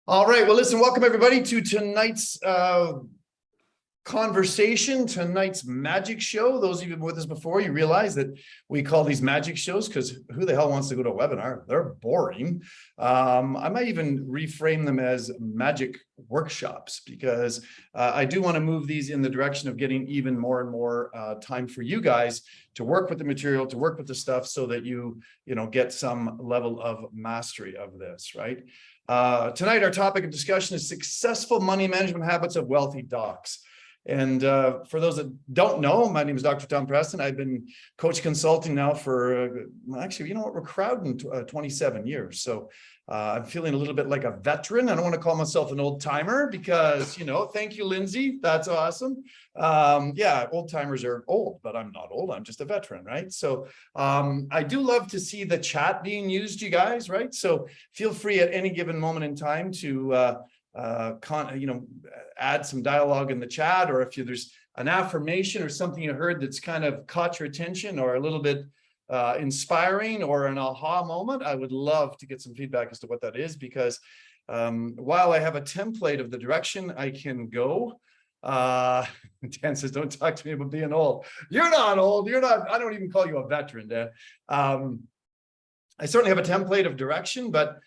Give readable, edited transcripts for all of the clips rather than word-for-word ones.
All right. Well, listen, welcome everybody to tonight's conversation, tonight's magic show. Those of you who've been with us before, you realize that we call these magic shows because who the hell wants to go to a webinar? They're boring. I might even reframe them as magic workshops because I do want to move these in the direction of getting even more and more time for you guys to work with the material, to work with the stuff so that you get some level of mastery of this, right? Tonight, our topic of discussion is successful money management habits of wealthy docs. And for those that don't know, my name is Dr. Tom Preston. I've been coach consulting now for, actually, you know what, we're crowding 27 years. So I'm feeling a little bit like a veteran. I don't want to call myself an old timer because, thank you, Lindsay. That's awesome. Yeah, old timers are old, but I'm not old. I'm just a veteran, right? So I do love to see the chat being used, you guys, right? So feel free at any given moment in time to add some dialogue in the chat, or if there's an affirmation or something you heard that's kind of caught your attention or a little bit inspiring or an aha moment, I would love to get some feedback as to what that is, because while I have a template of the direction I can go, Dan says, don't talk to me about being old. You're not old. You're not, I don't even call you a veteran, Dan. I certainly have a template of direction, but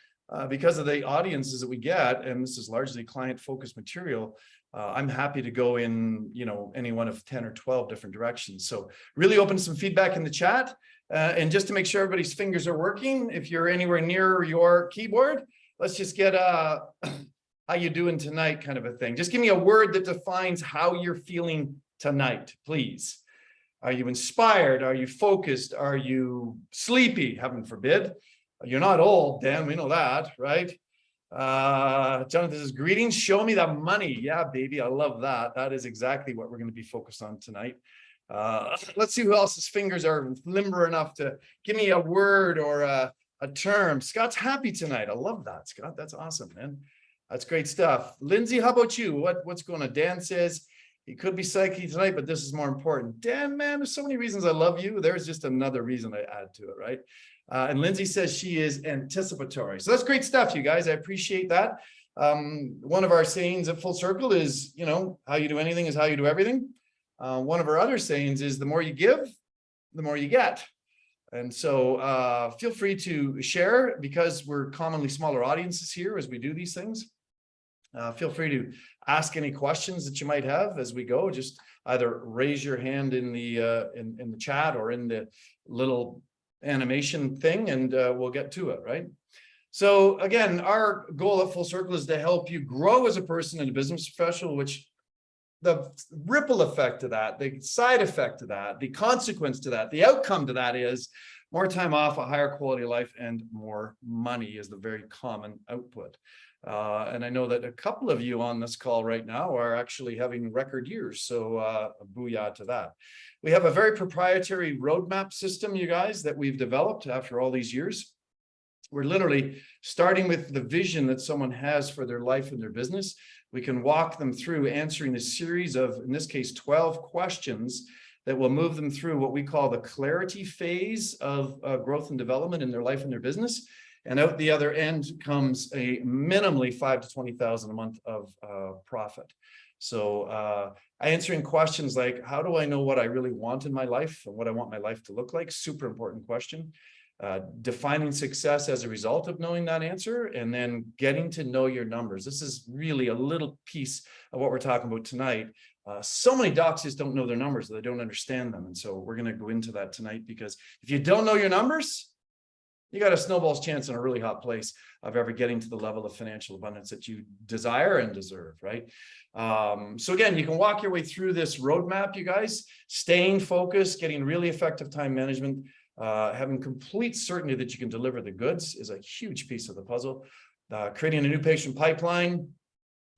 because of the audiences that we get, and this is largely client-focused material, I'm happy to go in, any one of 10 or 12 different directions. So really open some feedback in the chat. And just to make sure everybody's fingers are working, if you're anywhere near your keyboard, let's just get a how you doing tonight kind of a thing. Just give me a word that defines how you're feeling tonight, please. Are you inspired? Are you focused? Are you sleepy? Heaven forbid. You're not old, Dan, we know that, right? Jonathan says, greetings, show me the money. Yeah, baby, I love that. That is exactly what we're going to be focused on tonight. Let's see who else's fingers are limber enough to give me a word or a term. Scott's happy tonight. I love that, Scott. That's awesome, man. That's great stuff. Lindsay, how about you? What's going on? Dan says, he could be psyche tonight, but this is more important. Dan, man, there's so many reasons I love you. There's just another reason I add to it, right? And Lindsay says she is anticipatory. So that's great stuff, you guys. I appreciate that. One of our sayings at Full Circle is, how you do anything is how you do everything. One of our other sayings is the more you give, the more you get. And so feel free to share, because we're commonly smaller audiences here as we do these things. Feel free to ask any questions that you might have as we go. Just either raise your hand in the chat or in the little animation thing, and we'll get to it, right? So again, our goal at Full Circle is to help you grow as a person and a business professional, which the ripple effect of that, the side effect of that, the consequence to that, the outcome to that is more time off, a higher quality of life, and more money is the very common output. And I know that a couple of you on this call right now are actually having record years. So booyah to that. We have a very proprietary roadmap system, you guys, that we've developed after all these years. We're literally starting with the vision that someone has for their life and their business. We can walk them through answering a series of, in this case, 12 questions that will move them through what we call the clarity phase of growth and development in their life and their business. And out the other end comes a minimally $5,000 to $20,000 a month of profit. So answering questions like, how do I know what I really want in my life and what I want my life to look like? Super important question. Defining success as a result of knowing that answer, and then getting to know your numbers. This is really a little piece of what we're talking about tonight. So many docs just don't know their numbers, they don't understand them. And so we're going to go into that tonight, because if you don't know your numbers, you got a snowball's chance in a really hot place of ever getting to the level of financial abundance that you desire and deserve, right? So again, you can walk your way through this roadmap, you guys, staying focused, getting really effective time management, having complete certainty that you can deliver the goods is a huge piece of the puzzle. Creating a new patient pipeline,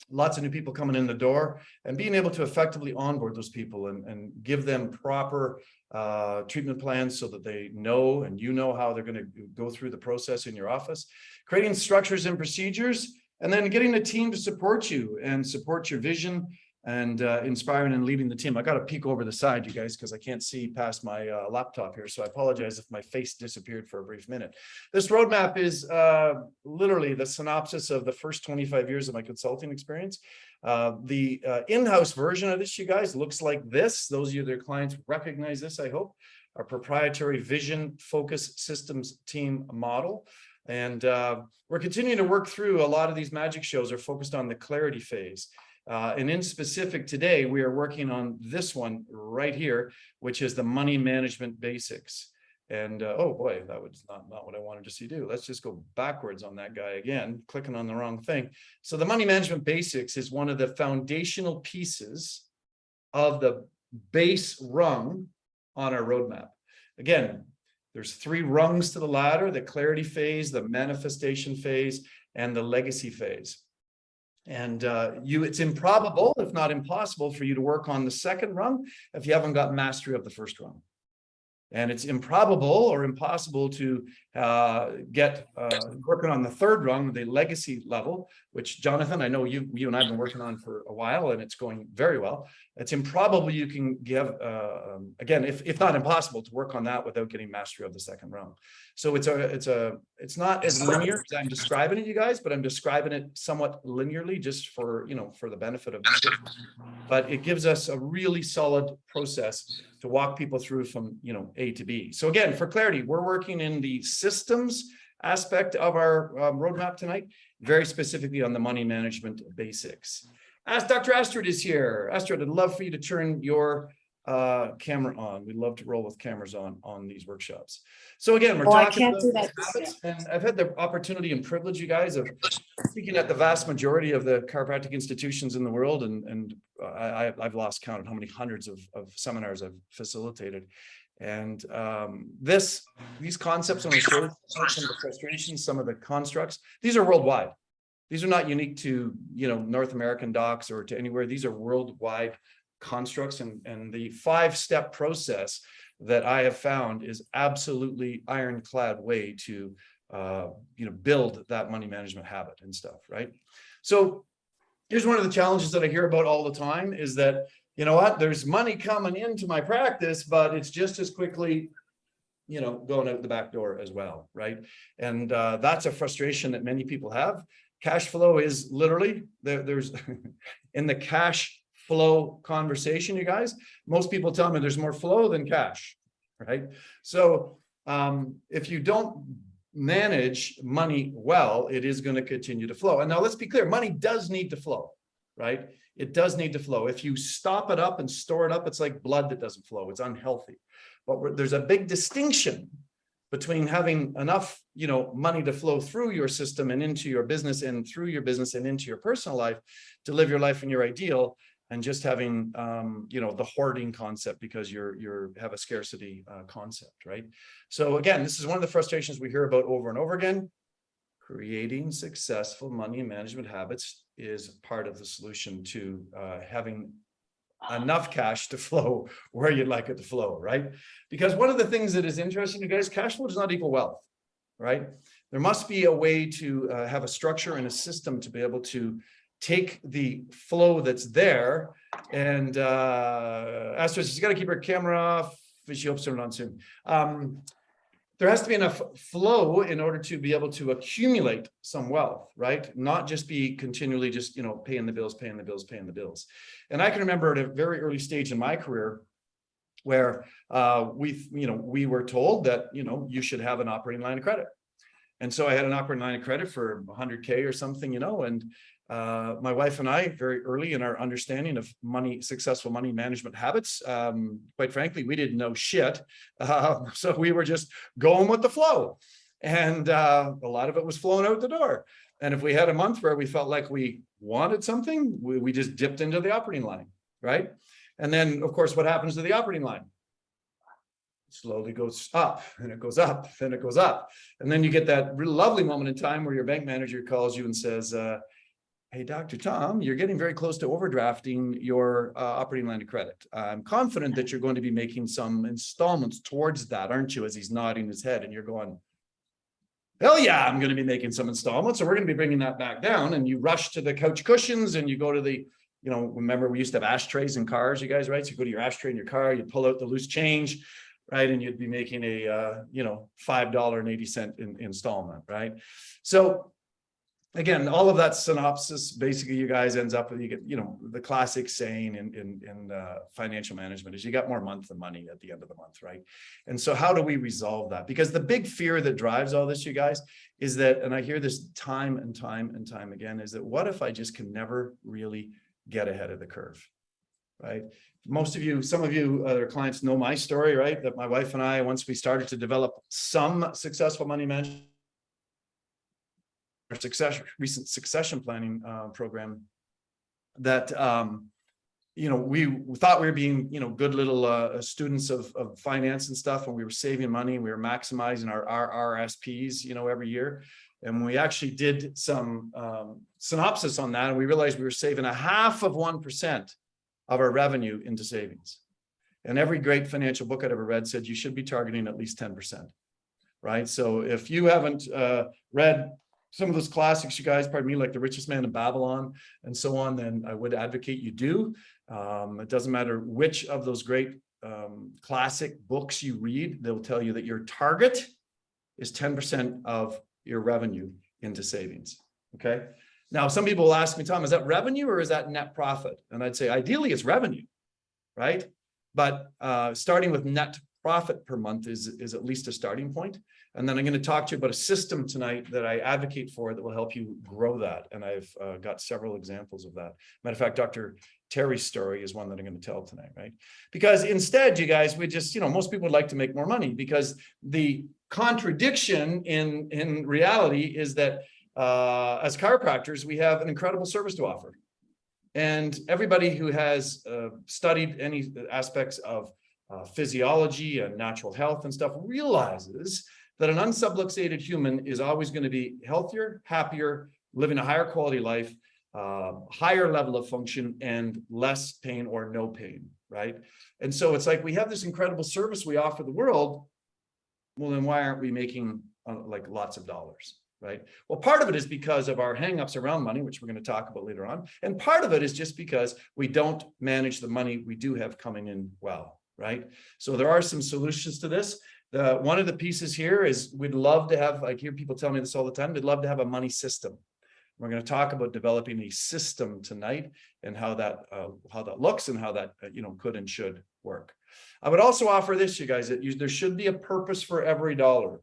lots of new people coming in the door, and being able to effectively onboard those people and give them proper treatment plans so that they know and you know how they're going to go through the process in your office. Creating structures and procedures, and then getting a team to support you and support your vision and inspiring and leading the team. I got to peek over the side, you guys, because I can't see past my laptop here. So I apologize if my face disappeared for a brief minute. This roadmap is literally the synopsis of the first 25 years of my consulting experience. The in-house version of this, you guys, looks like this. Those of you that are clients recognize this, I hope. Our proprietary vision focus systems team model. And we're continuing to work through a lot of these magic shows are focused on the clarity phase. And in specific today, we are working on this one right here, which is the money management basics. And oh boy, that was not what I wanted to see do. Let's just go backwards on that guy again, clicking on the wrong thing. So the money management basics is one of the foundational pieces of the base rung on our roadmap. Again, there's 3 rungs to the ladder: the clarity phase, the manifestation phase, and the legacy phase. And it's improbable, if not impossible, for you to work on the second rung if you haven't got mastery of the first rung. And it's improbable or impossible to get working on the third rung, the legacy level, which, Jonathan, I know you and I have been working on for a while, and it's going very well. It's improbable you can give, again, if not impossible, to work on that without getting mastery of the second rung. So it's not as linear as I'm describing it, you guys, but I'm describing it somewhat linearly just for, for the benefit of the but it gives us a really solid process to walk people through from, A to B. So again, for clarity, we're working in the systems aspect of our roadmap tonight, very specifically on the money management basics. As Dr. Astrid is here. Astrid, I'd love for you to turn your camera on. We'd love to roll with cameras on these workshops. So again, we're talking about habits, and I've had the opportunity and privilege, you guys, of speaking at the vast majority of the chiropractic institutions in the world, and I've lost count of how many hundreds of seminars I've facilitated. And these concepts I'm going to share, some of the frustrations, some of the constructs, these are worldwide. These are not unique to North American docs or to anywhere. These are worldwide constructs, and the 5-step process that I have found is absolutely ironclad way to build that money management habit and stuff, right? So here's one of the challenges that I hear about all the time is that, there's money coming into my practice, but it's just as quickly going out the back door as well, right? And that's a frustration that many people have. Cash flow is literally there's in the cash flow conversation, you guys, most people tell me there's more flow than cash, right? So if you don't manage money well, it is going to continue to flow. And now let's be clear, money does need to flow, right? It does need to flow. If you stop it up and store it up, it's like blood that doesn't flow. It's unhealthy. But there's a big distinction between having enough, money to flow through your system and into your business and through your business and into your personal life to live your life in your ideal, and just having, the hoarding concept because you have a scarcity concept, right? So again, this is one of the frustrations we hear about over and over again. Creating successful money management habits is part of the solution to having enough cash to flow where you'd like it to flow, right? Because one of the things that is interesting, you guys, cash flow does not equal wealth, right? There must be a way to have a structure and a system to be able to take the flow that's there. And Astrid, she's got to keep her camera off. She hopes to turn it on soon. There has to be enough flow in order to be able to accumulate some wealth, right? Not just be continually just, paying the bills. And I can remember at a very early stage in my career where we were told that, you should have an operating line of credit. And so I had an operating line of credit for 100K or something, and my wife and I, very early in our understanding of successful money management habits, quite frankly, we didn't know shit. So we were just going with the flow. And a lot of it was flowing out the door. And if we had a month where we felt like we wanted something, we just dipped into the operating line, right? And then, of course, what happens to the operating line? It slowly goes up, and it goes up, and it goes up. And then you get that really lovely moment in time where your bank manager calls you and says, hey, Dr. Tom, you're getting very close to overdrafting your operating line of credit. I'm confident that you're going to be making some installments towards that, aren't you? As he's nodding his head, and you're going, hell yeah, I'm going to be making some installments. So we're going to be bringing that back down. And you rush to the couch cushions and you go to the remember we used to have ashtrays in cars, you guys, right? So you go to your ashtray in your car, you pull out the loose change, right? And you'd be making a, $5.80 installment, right? So again, all of that synopsis, basically you guys ends up with, you get, the classic saying in financial management is you got more month than money at the end of the month, right? And so how do we resolve that? Because the big fear that drives all this, you guys, is that, and I hear this time and time and time again, is that what if I just can never really get ahead of the curve, right? Most of you, some of you other clients know my story, right? That my wife and I, once we started to develop some successful money management, recent succession planning program, that we thought we were being good little students of finance and stuff, and we were saving money, we were maximizing our RRSPs every year. And when we actually did some synopsis on that, and we realized we were saving 0.5% of our revenue into savings. And every great financial book I'd ever read said you should be targeting at least 10%, right? So if you haven't read some of those classics, you guys, pardon me, like The Richest Man in Babylon and so on, then I would advocate you do. It doesn't matter which of those great classic books you read, they'll tell you that your target is 10% of your revenue into savings, okay? Now, some people will ask me, Tom, is that revenue or is that net profit? And I'd say, ideally, it's revenue, right? But starting with net profit per month is at least a starting point. And then I'm going to talk to you about a system tonight that I advocate for that will help you grow that. And I've got several examples of that. Matter of fact, Dr. Terry's story is one that I'm going to tell tonight, right? Because instead, you guys, we just, most people would like to make more money, because the contradiction in reality is that as chiropractors, we have an incredible service to offer. And everybody who has studied any aspects of physiology and natural health and stuff realizes that an unsubluxated human is always going to be healthier, happier, living a higher quality life, higher level of function, and less pain or no pain, right? And so it's like we have this incredible service we offer the world. Well, then why aren't we making like lots of dollars, right? Well, part of it is because of our hangups around money, which we're going to talk about later on. And part of it is just because we don't manage the money we do have coming in well, right? So there are some solutions to this. One of the pieces here is we'd love to have, I hear people tell me this all the time, they'd love to have a money system. We're going to talk about developing a system tonight and how that looks and how that could and should work. I would also offer this, you guys, that there should be a purpose for every dollar.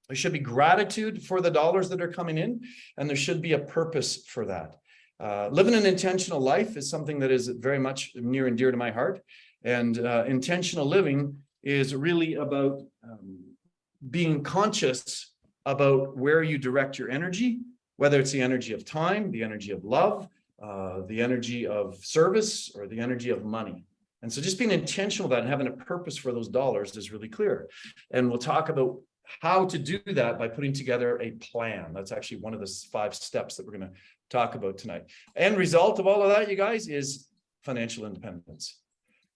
There should be gratitude for the dollars that are coming in, and there should be a purpose for that. Living an intentional life is something that is very much near and dear to my heart. And intentional living is really about being conscious about where you direct your energy, whether it's the energy of time, the energy of love, the energy of service, or the energy of money. And so just being intentional about that and having a purpose for those dollars is really clear. And we'll talk about how to do that by putting together a plan. That's actually one of the 5 steps that we're going to talk about tonight. End result of all of that, you guys, is financial independence.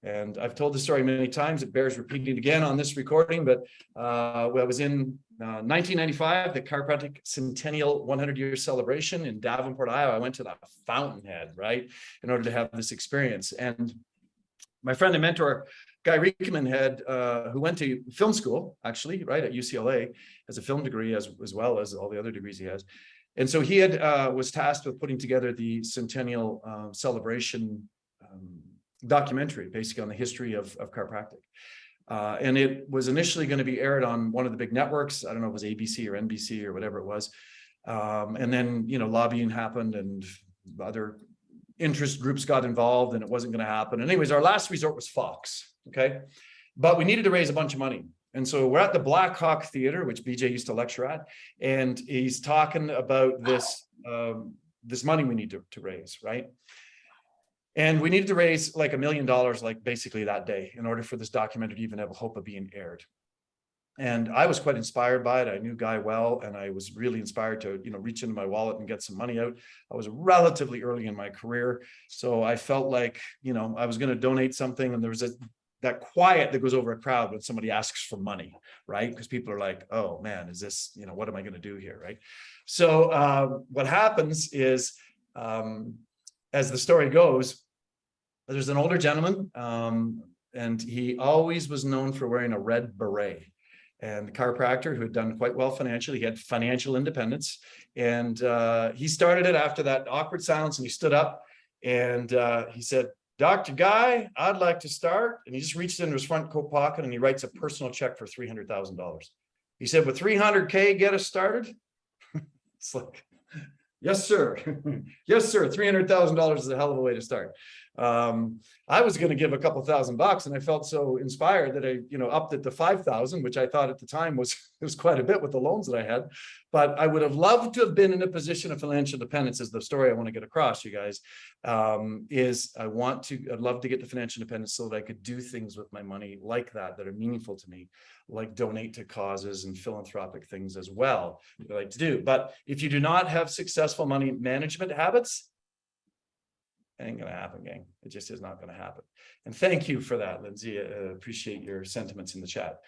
And I've told the story many times. It bears repeating again on this recording, but I was in 1995, the Chiropractic Centennial 100-year celebration in Davenport, Iowa. I went to the Fountainhead, right, in order to have this experience. And my friend and mentor, Guy Riekeman, who went to film school, actually, right, at UCLA, has a film degree as well as all the other degrees he has. And so he was tasked with putting together the Centennial celebration documentary, basically on the history of chiropractic. And it was initially going to be aired on one of the big networks. I don't know if it was ABC or NBC or whatever it was. And then, lobbying happened and other interest groups got involved and it wasn't going to happen. And anyways, our last resort was Fox. Okay. But we needed to raise a bunch of money. And so we're at the Black Hawk Theater, which BJ used to lecture at. And he's talking about this, this money we need to raise, right? And we needed to raise like $1 million, like basically that day, in order for this documentary to even have a hope of being aired. And I was quite inspired by it. I knew Guy well, and I was really inspired to, reach into my wallet and get some money out. I was relatively early in my career, so I felt like, I was going to donate something, and there was that quiet that goes over a crowd when somebody asks for money, right? Because people are like, oh man, is this, what am I going to do here, right? So what happens is, as the story goes, there's an older gentleman, and he always was known for wearing a red beret. And the chiropractor who had done quite well financially, he had financial independence. And he started it after that awkward silence, and he stood up and he said, Dr. Guy, I'd like to start. And he just reached into his front coat pocket and he writes a personal check for $300,000. He said, with 300K, get us started? It's like, yes, sir. Yes, sir. $300,000 is a hell of a way to start. I was going to give a couple $1,000, and I felt so inspired that I, upped it to 5,000, which I thought at the time was quite a bit with the loans that I had. But I would have loved to have been in a position of financial independence. Is the story I want to get across, you guys. I'd love to get to financial independence so that I could do things with my money like that are meaningful to me, like donate to causes and philanthropic things as well that I like to do. But if you do not have successful money management habits, it ain't going to happen, gang. It just is not going to happen. And thank you for that, Lindsay. I appreciate your sentiments in the chat.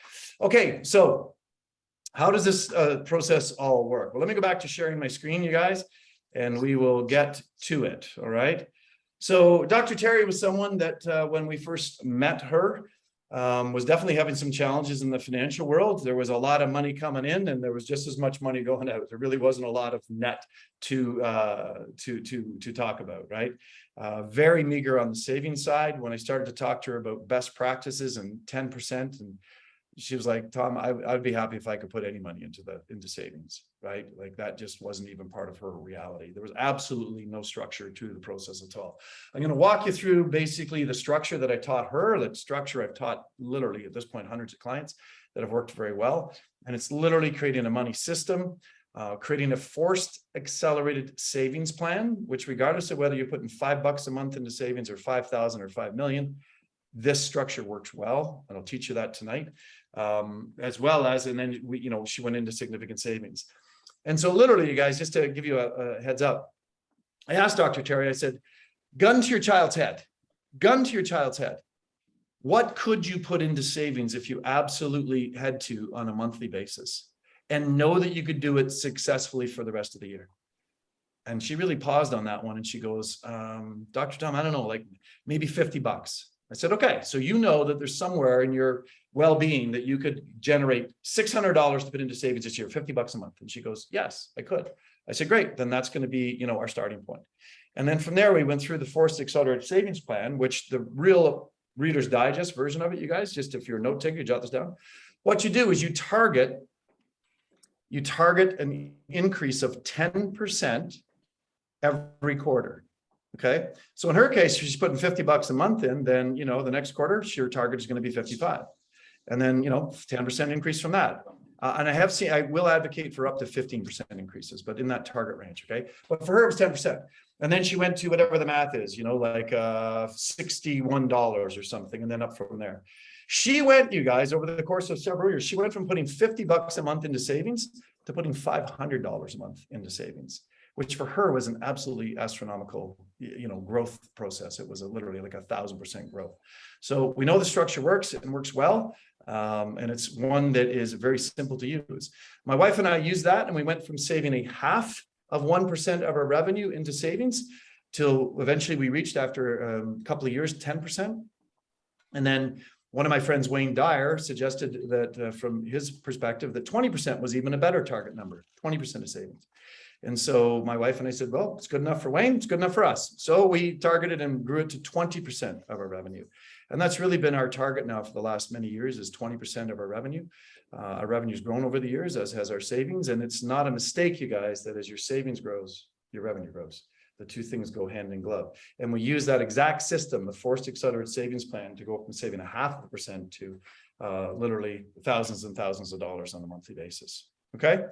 Okay, so how does this process all work? Well, let me go back to sharing my screen, you guys, and we will get to it, all right? So Dr. Terry was someone that when we first met her, was definitely having some challenges in the financial world. There was a lot of money coming in, and there was just as much money going out. There really wasn't a lot of net to talk about, right? Very meager on the savings side. When I started to talk to her about best practices and 10%, and she was like, Tom, I'd be happy if I could put any money into savings, right? Like that just wasn't even part of her reality. There was absolutely no structure to the process at all. I'm going to walk you through basically the structure that I taught her, that structure I've taught literally at this point hundreds of clients that have worked very well. And it's literally creating a money system, creating a forced accelerated savings plan, which regardless of whether you're putting $5 a month into savings or 5,000 or 5 million, this structure works well. And I'll teach you that tonight. As well as, and then she went into significant savings. And so literally, you guys, just to give you a heads up, I asked Dr. Terry, I said, gun to your child's head, what could you put into savings if you absolutely had to on a monthly basis and know that you could do it successfully for the rest of the year? And she really paused on that one. And she goes, Dr. Tom, I don't know, like maybe $50. I said, okay, so you know that there's somewhere in your well-being that you could generate $600 to put into savings this year, $50 a month. And she goes, yes, I could. I said, great, then that's going to be, our starting point. And then from there, we went through the forced accelerated savings plan, which the real Reader's Digest version of it, you guys, just if you're a note taker, you jot this down. What you do is you target an increase of 10% every quarter. Okay. So in her case, she's putting $50 a month in, then, the next quarter, your target is going to be 55. And then, 10% increase from that. And I will advocate for up to 15% increases, but in that target range. Okay. But for her, it was 10%. And then she went to whatever the math is, like $61 or something, and then up from there. She went, you guys, over the course of several years, she went from putting $50 a month into savings to putting $500 a month into savings, which for her was an absolutely astronomical, growth process. It was literally like 1,000% growth. So we know the structure works and works well. And it's one that is very simple to use. My wife and I used that, and we went from saving 0.5% of our revenue into savings till eventually we reached, after a couple of years, 10%. And then one of my friends, Wayne Dyer, suggested that from his perspective, that 20% was even a better target number, 20% of savings. And so my wife and I said, well, it's good enough for Wayne, it's good enough for us. So we targeted and grew it to 20% of our revenue. And that's really been our target now for the last many years, is 20% of our revenue. Our revenue's grown over the years, as has our savings. And it's not a mistake, you guys, that as your savings grows, your revenue grows. The two things go hand in glove. And we use that exact system, the forced accelerated savings plan, to go from saving 0.5% to literally thousands and thousands of dollars on a monthly basis. Okay.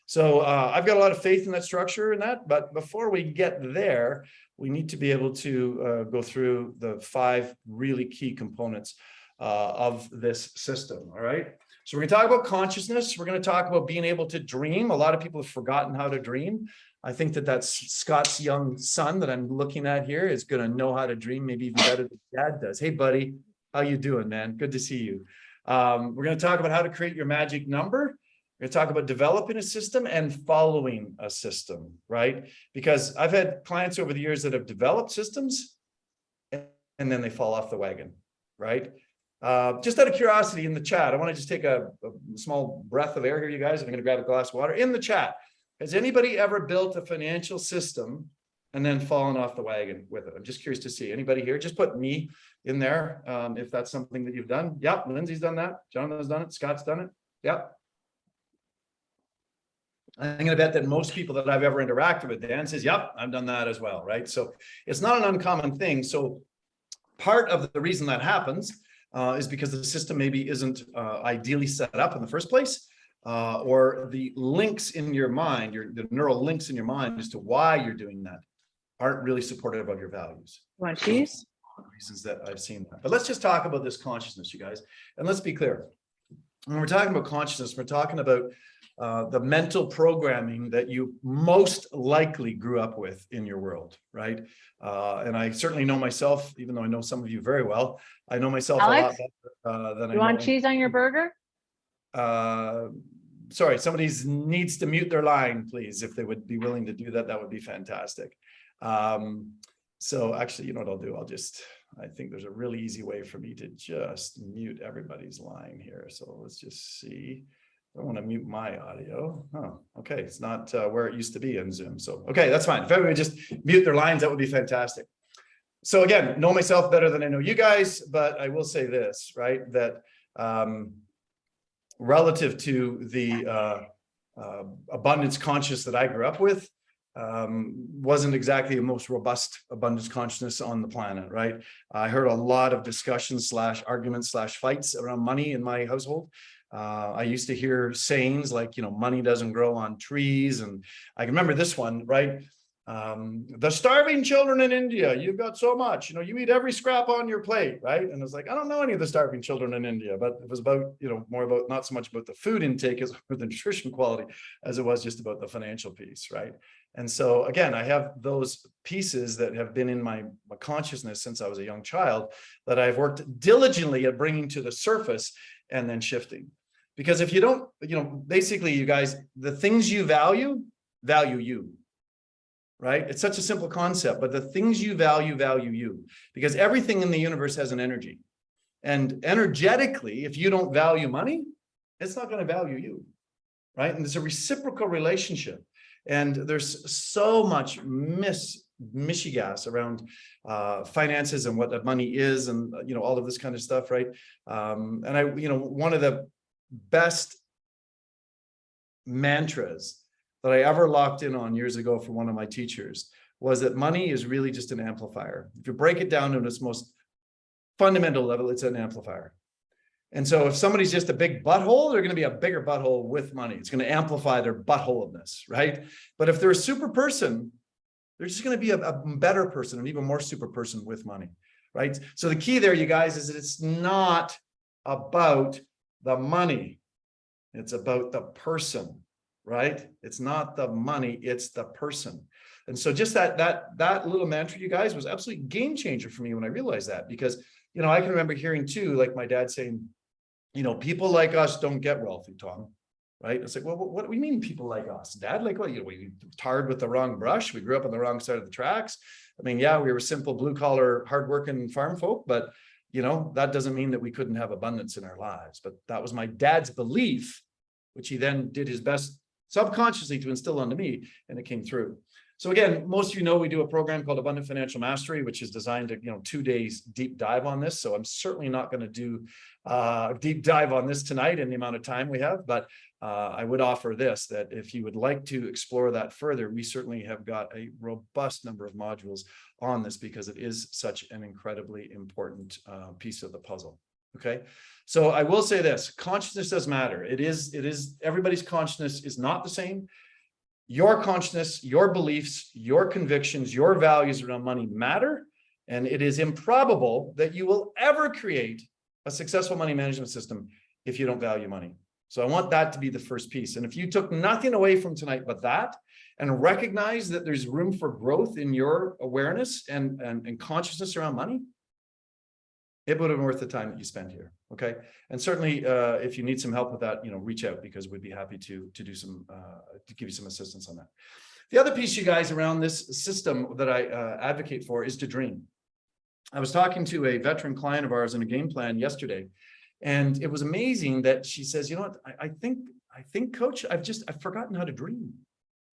So I've got a lot of faith in that structure and that, but before we get there, we need to be able to go through the 5 really key components of this system. All right. So we're going to talk about consciousness. We're going to talk about being able to dream. A lot of people have forgotten how to dream. I think that's Scott's young son that I'm looking at here is going to know how to dream, maybe even better than dad does. Hey, buddy, how you doing, man? Good to see you. We're going to talk about how to create your magic number. We're going to talk about developing a system and following a system, right? Because I've had clients over the years that have developed systems and then they fall off the wagon, right? Just out of curiosity in the chat, I want to just take a small breath of air here, you guys. I'm going to grab a glass of water. In the chat, has anybody ever built a financial system and then fallen off the wagon with it? I'm just curious to see. Anybody here? Just put me in there if that's something that you've done. Yep, Lindsay's done that. Jonathan's done it. Scott's done it. Yep. I'm going to bet that most people that I've ever interacted with, Dan says, yep, I've done that as well, right? So it's not an uncommon thing. So part of the reason that happens is because the system maybe isn't ideally set up in the first place, or the links in your mind, the neural links in your mind as to why you're doing that aren't really supportive of your values. You want cheese? Reasons that I've seen that. But let's just talk about this consciousness, you guys. And let's be clear. When we're talking about consciousness, we're talking about the mental programming that you most likely grew up with in your world, right? And I certainly know myself, even though I know some of you very well, I know myself a lot better than I know. You want cheese on your burger? Sorry, somebody needs to mute their line, please. If they would be willing to do that, that would be fantastic. So actually, you know what I'll do? I think there's a really easy way for me to just mute everybody's line here. So let's just see. I want to mute my audio. Oh, okay. It's not where it used to be in Zoom. So, okay, that's fine. If everybody just mute their lines, that would be fantastic. So again, know myself better than I know you guys, but I will say this, right? That relative to the abundance conscious that I grew up with, wasn't exactly the most robust abundance consciousness on the planet, right? I heard a lot of discussions / arguments / fights around money in my household. I used to hear sayings like, money doesn't grow on trees. And I can remember this one, right? The starving children in India, you've got so much, you eat every scrap on your plate, right? And it's like, I don't know any of the starving children in India, but it was about, more about, not so much about the food intake as the nutrition quality as it was just about the financial piece, right? And so again, I have those pieces that have been in my consciousness since I was a young child that I've worked diligently at bringing to the surface and then shifting. Because if you don't, basically you guys, the things you value you. Right? It's such a simple concept, but the things you value you, because everything in the universe has an energy. And energetically, if you don't value money, it's not going to value you, right? And there's a reciprocal relationship. And there's so much mishigas around finances and what money is and, all of this kind of stuff, right? And I, one of the best mantras that I ever locked in on years ago from one of my teachers was that money is really just an amplifier. If you break it down to its most fundamental level, it's an amplifier. And so if somebody's just a big butthole, they're going to be a bigger butthole with money. It's going to amplify their buttholeness, right? But if they're a super person, they're just going to be a better person, an even more super person with money, right? So the key there, you guys, is that it's not about the money. It's about the person. Right? It's not the money, it's the person. And so just that little mantra, you guys, was absolutely game changer for me when I realized that, because, I can remember hearing too, like my dad saying, people like us don't get wealthy, Tom. Right? It's like, well, what do we mean people like us, Dad? Like, what, we tarred with the wrong brush. We grew up on the wrong side of the tracks. I mean, yeah, we were simple blue collar, hardworking farm folk, but that doesn't mean that we couldn't have abundance in our lives. But that was my dad's belief, which he then did his best subconsciously to instill onto me, and it came through. So again, most of you know we do a program called Abundant Financial Mastery, which is designed to, 2 days deep dive on this. So I'm certainly not going to do a deep dive on this tonight in the amount of time we have, but I would offer this, that if you would like to explore that further, we certainly have got a robust number of modules on this, because it is such an incredibly important piece of the puzzle. Okay. So I will say this, consciousness does matter. It is everybody's consciousness is not the same. Your consciousness, your beliefs, your convictions, your values around money matter. And it is improbable that you will ever create a successful money management system if you don't value money. So I want that to be the first piece. And if you took nothing away from tonight but that, and recognize that there's room for growth in your awareness and consciousness around money, it would have been worth the time that you spent here. Okay. And certainly, if you need some help with that, reach out, because we'd be happy to do some, to give you some assistance on that. The other piece, you guys, around this system that I advocate for is to dream. I was talking to a veteran client of ours in a game plan yesterday, and it was amazing that she says, you know what, I think, coach, I've forgotten how to dream.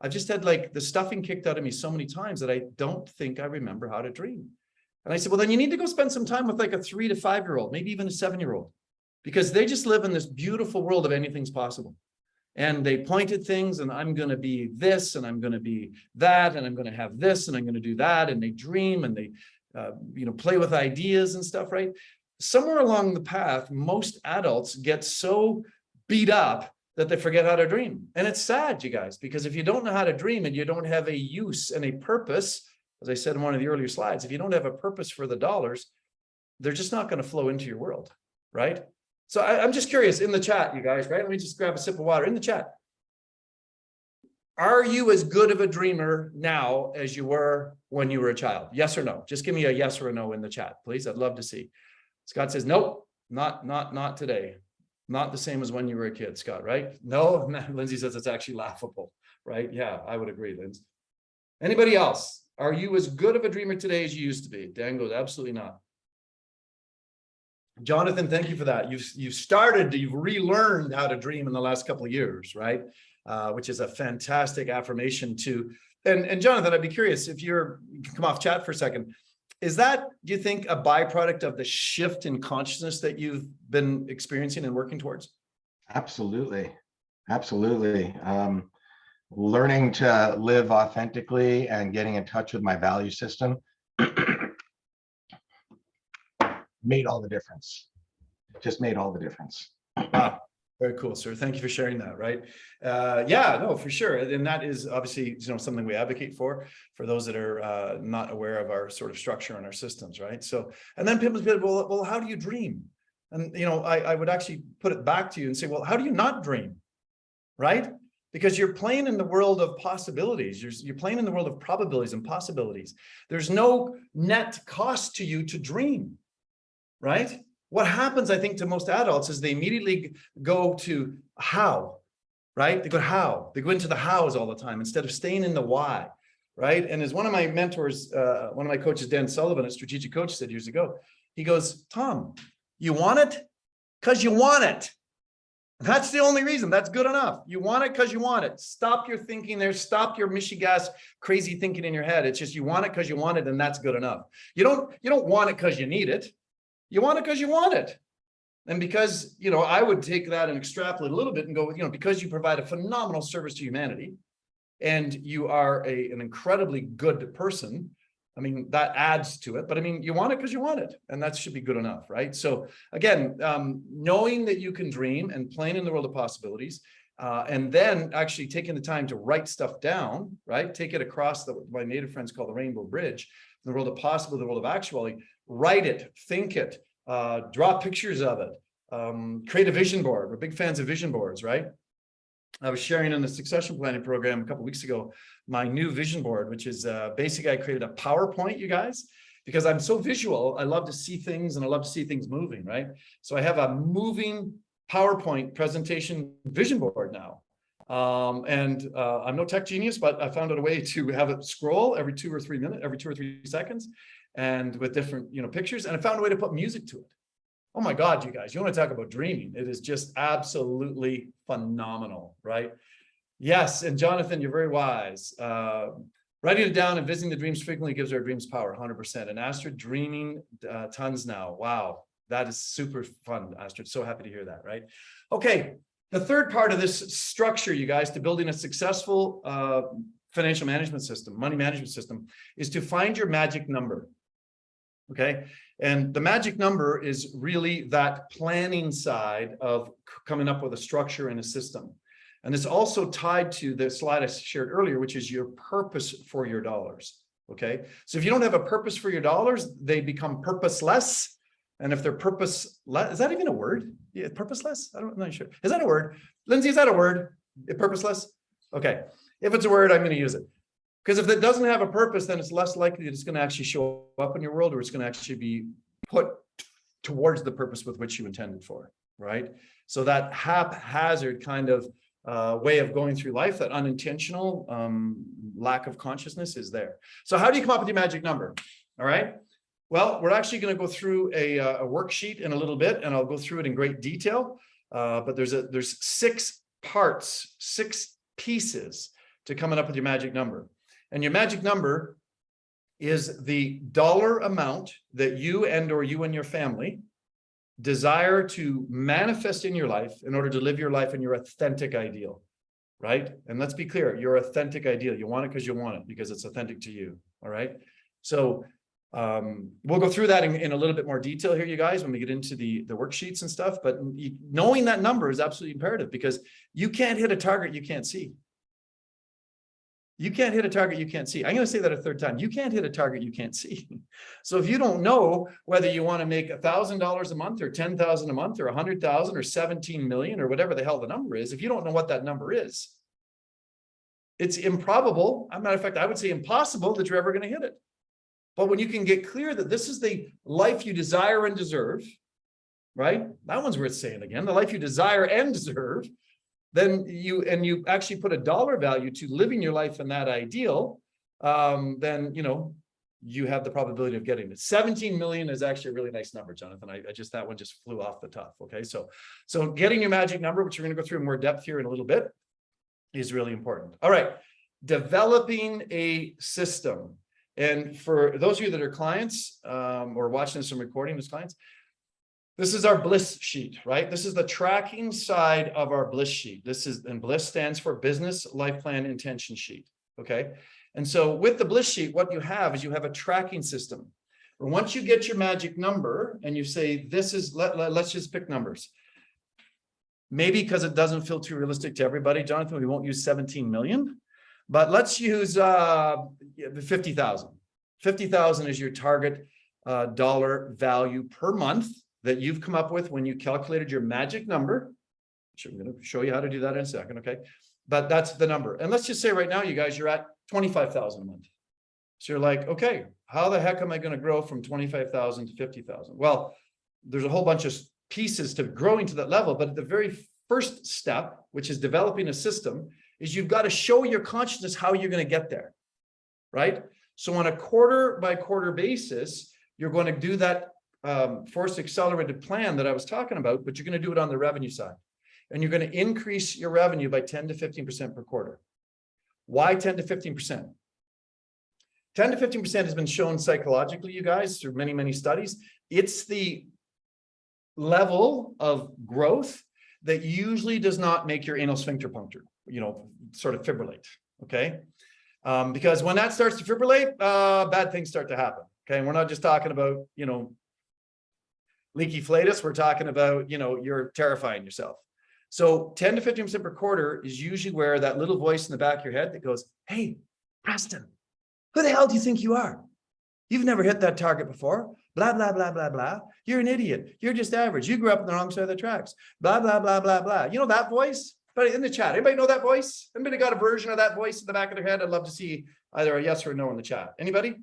I've just had like the stuffing kicked out of me so many times that I don't think I remember how to dream. And I said, well, then you need to go spend some time with like a 3 to 5 year old, maybe even a 7-year-old, because they just live in this beautiful world of anything's possible. And they point at things, and I'm going to be this, and I'm going to be that, and I'm going to have this, and I'm going to do that. And they dream, and they, play with ideas and stuff, right? Somewhere along the path, most adults get so beat up that they forget how to dream. And it's sad, you guys, because if you don't know how to dream and you don't have a use and a purpose, as I said in one of the earlier slides, if you don't have a purpose for the dollars, they're just not going to flow into your world, right? So I'm just curious in the chat, you guys, right? Let me just grab a sip of water in the chat. Are you as good of a dreamer now as you were when you were a child? Yes or no? Just give me a yes or a no in the chat, please. I'd love to see. Scott says, nope, not today. Not the same as when you were a kid, Scott, right? No, Lindsay says it's actually laughable, right? Yeah, I would agree, Lindsay. Anybody else? Are you as good of a dreamer today as you used to be? Dan goes, absolutely not. Jonathan, thank you for that. You've relearned how to dream in the last couple of years, right? Which is a fantastic affirmation to, and Jonathan, I'd be curious if you can come off chat for a second. Is that, do you think, a byproduct of the shift in consciousness that you've been experiencing and working towards? Absolutely. Absolutely. Learning to live authentically and getting in touch with my value system made all the difference. Just made all the difference. Wow. Very cool, sir. Thank you for sharing that, right? Yeah, no, for sure. And that is obviously, something we advocate for those that are not aware of our sort of structure and our systems, right? So, and then people say, well, how do you dream? And, I would actually put it back to you and say, well, how do you not dream, right? Because you're playing in the world of possibilities. You're playing in the world of probabilities and possibilities. There's no net cost to you to dream, right? What happens, I think, to most adults is they immediately go to how, right? They go how. They go into the hows all the time instead of staying in the why, right? And as one of my mentors, one of my coaches, Dan Sullivan, a strategic coach, said years ago, he goes, Tom, you want it because you want it. That's the only reason. That's good enough. You want it because you want it. Stop your thinking there. Stop your mishigas crazy thinking in your head. It's just you want it because you want it, and that's good enough. You don't want it because you need it. You want it because you want it. And because, I would take that and extrapolate a little bit and go, because you provide a phenomenal service to humanity and you are an incredibly good person, I mean, that adds to it. But I mean, you want it because you want it. And that should be good enough, right? So again, knowing that you can dream and playing in the world of possibilities, and then actually taking the time to write stuff down, right? Take it across what my native friends call the rainbow bridge, the world of possible, the world of actuality. Write it, think it, draw pictures of it, create a vision board. We're big fans of vision boards, right? I was sharing in the succession planning program a couple of weeks ago, my new vision board, which is basically I created a PowerPoint, you guys, because I'm so visual. I love to see things and I love to see things moving, right? So I have a moving PowerPoint presentation vision board now. I'm no tech genius, but I found out a way to have it scroll every 2 or 3 seconds. And with different, pictures, and I found a way to put music to it. Oh my God, you guys, you want to talk about dreaming. It is just absolutely phenomenal, right? Yes, and Jonathan, you're very wise. Writing it down and visiting the dreams frequently gives our dreams power, 100%. And Astrid, dreaming tons now. Wow, that is super fun, Astrid. So happy to hear that, right? Okay, the third part of this structure, you guys, to building a successful financial management system, money management system, is to find your magic number. Okay. And the magic number is really that planning side of coming up with a structure and a system. And it's also tied to the slide I shared earlier, which is your purpose for your dollars. Okay. So if you don't have a purpose for your dollars, they become purposeless. And if they're purposeless, is that even a word? Yeah, purposeless? I'm not sure. Is that a word? Lindsay, is that a word? Purposeless? Okay. If it's a word, I'm going to use it. Because if it doesn't have a purpose, then it's less likely that it's going to actually show up in your world, or it's going to actually be put towards the purpose with which you intended for, right? So that haphazard kind of way of going through life, that unintentional lack of consciousness is there. So how do you come up with your magic number? All right. Well, we're actually going to go through a worksheet in a little bit, and I'll go through it in great detail. But there's 6 parts, 6 pieces to coming up with your magic number. And your magic number is the dollar amount that you and your family desire to manifest in your life in order to live your life in your authentic ideal, right? And let's be clear, your authentic ideal. You want it because you want it, because it's authentic to you. All right. So we'll go through that in a little bit more detail here, you guys, when we get into the worksheets and stuff. But knowing that number is absolutely imperative, because you can't hit a target you can't see. You can't hit a target you can't see. I'm going to say that a third time. You can't hit a target you can't see. So if you don't know whether you want to make $1,000 a month or $10,000 a month or 100,000 or 17 million or whatever the hell the number is, if you don't know what that number is, it's improbable. As a matter of fact, I would say impossible that you're ever going to hit it. But when you can get clear that this is the life you desire and deserve, right? That one's worth saying again, the life you desire and deserve. Then you actually put a dollar value to living your life in that ideal, then, you have the probability of getting it. 17 million is actually a really nice number, Jonathan. That one just flew off the top. Okay. So getting your magic number, which we're going to go through in more depth here in a little bit, is really important. All right. Developing a system. And for those of you that are clients, or watching this and recording as clients, this is our bliss sheet, right? This is the tracking side of our bliss sheet. And bliss stands for business life plan intention sheet. Okay. And so with the bliss sheet, what you have is you have a tracking system. And once you get your magic number and you say, let's just pick numbers. Maybe because it doesn't feel too realistic to everybody, Jonathan, we won't use 17 million, but let's use 50,000. 50,000 is your target dollar value per month that you've come up with when you calculated your magic number. I'm going to show you how to do that in a second, okay? But that's the number. And let's just say right now, you guys, you're at 25,000 a month. So you're like, okay, how the heck am I going to grow from 25,000 to 50,000? Well, there's a whole bunch of pieces to growing to that level. But the very first step, which is developing a system, is you've got to show your consciousness how you're going to get there, right? So on a quarter by quarter basis, you're going to do that forced accelerated plan that I was talking about, but you're going to do it on the revenue side. And you're going to increase your revenue by 10 to 15% per quarter. Why 10 to 15%? 10 to 15% has been shown psychologically, you guys, through many, many studies. It's the level of growth that usually does not make your anal sphincter puncture, sort of fibrillate, okay? Because when that starts to fibrillate, bad things start to happen, okay? And we're not just talking about, leaky flatus, we're talking about, you're terrifying yourself. So 10 to 15% per quarter is usually where that little voice in the back of your head that goes, hey, Preston, who the hell do you think you are? You've never hit that target before. Blah, blah, blah, blah, blah. You're an idiot. You're just average. You grew up on the wrong side of the tracks. Blah, blah, blah, blah, blah. You know that voice? But in the chat, anybody know that voice? Anybody got a version of that voice in the back of their head? I'd love to see either a yes or a no in the chat. Anybody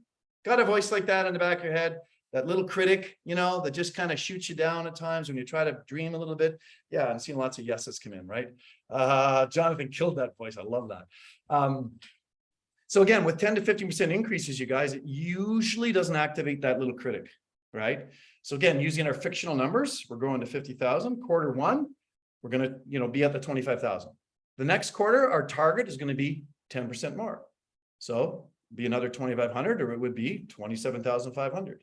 got a voice like that in the back of your head? That little critic, that just kind of shoots you down at times when you try to dream a little bit. Yeah, I'm seeing lots of yeses come in, right? Jonathan killed that voice. I love that. So again, with 10 to 15% increases, you guys, it usually doesn't activate that little critic, right? So again, using our fictional numbers, we're going to 50,000. Quarter one, we're going to, be at the 25,000. The next quarter, our target is going to be 10% more. So be another 2,500, or it would be 27,500.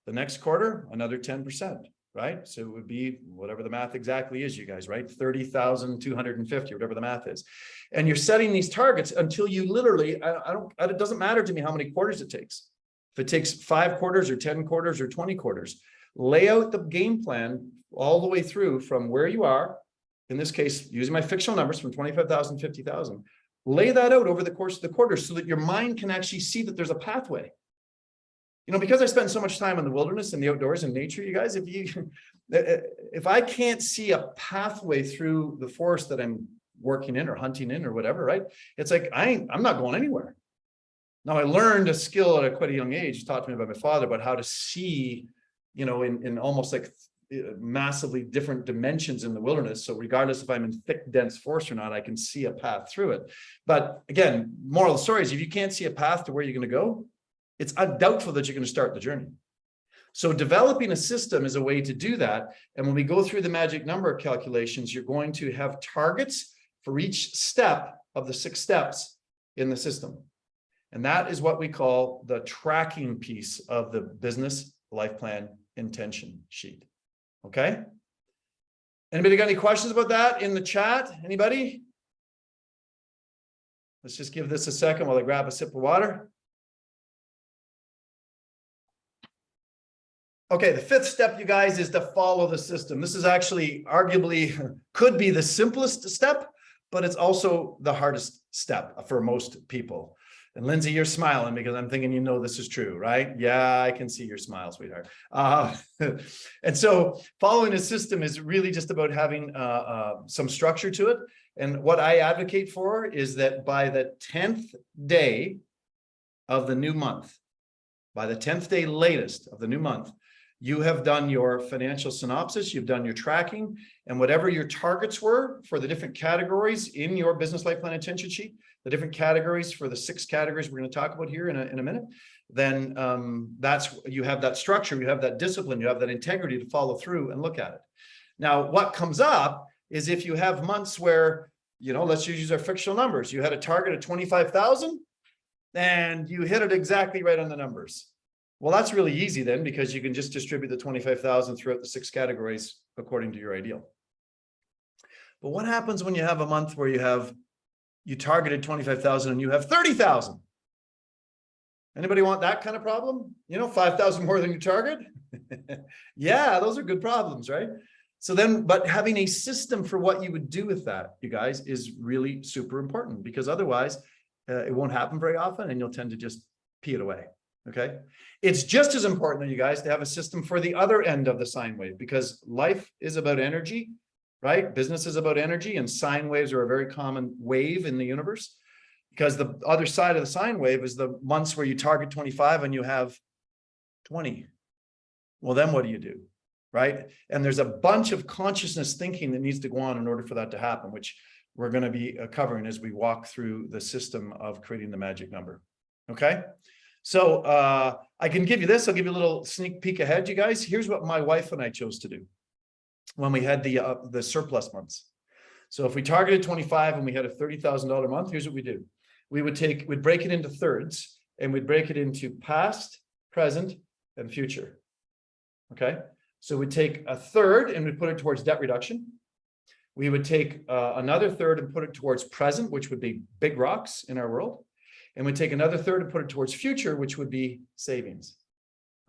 The next quarter, another 10%, right? So it would be whatever the math exactly is, you guys, right? 30,250, whatever the math is. And you're setting these targets until you literally, it doesn't matter to me how many quarters it takes. If it takes 5 quarters or 10 quarters or 20 quarters, lay out the game plan all the way through from where you are, in this case, using my fictional numbers from 25,000, 50,000, lay that out over the course of the quarter so that your mind can actually see that there's a pathway. Because I spend so much time in the wilderness and the outdoors and nature, you guys, if I can't see a pathway through the forest that I'm working in or hunting in or whatever, right? It's like, I'm not going anywhere. Now, I learned a skill at quite a young age, taught to me by my father, about how to see in almost like massively different dimensions in the wilderness. So regardless if I'm in thick, dense forest or not, I can see a path through it. But again, moral of the story is if you can't see a path to where you're going to go, it's doubtful that you're going to start the journey. So developing a system is a way to do that. And when we go through the magic number calculations, you're going to have targets for each step of the 6 steps in the system. And that is what we call the tracking piece of the business life plan intention sheet. Okay. Anybody got any questions about that in the chat? Anybody? Let's just give this a second while I grab a sip of water. Okay, the 5th step, you guys, is to follow the system. This is actually arguably could be the simplest step, but it's also the hardest step for most people. And Lindsay, you're smiling because I'm thinking, this is true, right? Yeah, I can see your smile, sweetheart. And so following a system is really just about having some structure to it. And what I advocate for is that by the 10th day of the new month, by the 10th day latest of the new month, you have done your financial synopsis, you've done your tracking, and whatever your targets were for the different categories in your business life plan intention sheet, the different categories for the 6 categories we're going to talk about here in a minute, then you have that structure, you have that discipline, you have that integrity to follow through and look at it. Now, what comes up is if you have months where, let's use our fictional numbers. You had a target of 25,000 and you hit it exactly right on the numbers. Well, that's really easy then, because you can just distribute the 25,000 throughout the 6 categories according to your ideal. But what happens when you have a month where you targeted 25,000 and you have 30,000? Anybody want that kind of problem? 5,000 more than you target? Yeah, those are good problems, right? So then, but having a system for what you would do with that, you guys, is really super important, because otherwise it won't happen very often and you'll tend to just pee it away. Okay. It's just as important, you guys, to have a system for the other end of the sine wave, because life is about energy, right? Business is about energy, and sine waves are a very common wave in the universe, because the other side of the sine wave is the months where you target 25 and you have 20. Well, then what do you do? Right. And there's a bunch of consciousness thinking that needs to go on in order for that to happen, which we're going to be covering as we walk through the system of creating the magic number. Okay. So I can give you this. I'll give you a little sneak peek ahead, you guys. Here's what my wife and I chose to do when we had the surplus months. So if we targeted 25 and we had a $30,000 month, here's what we do. We'd break it into thirds, and we'd break it into past, present, and future. Okay. So we'd take a third and we'd put it towards debt reduction. We would take another third and put it towards present, which would be big rocks in our world. And we take another third and put it towards future, which would be savings.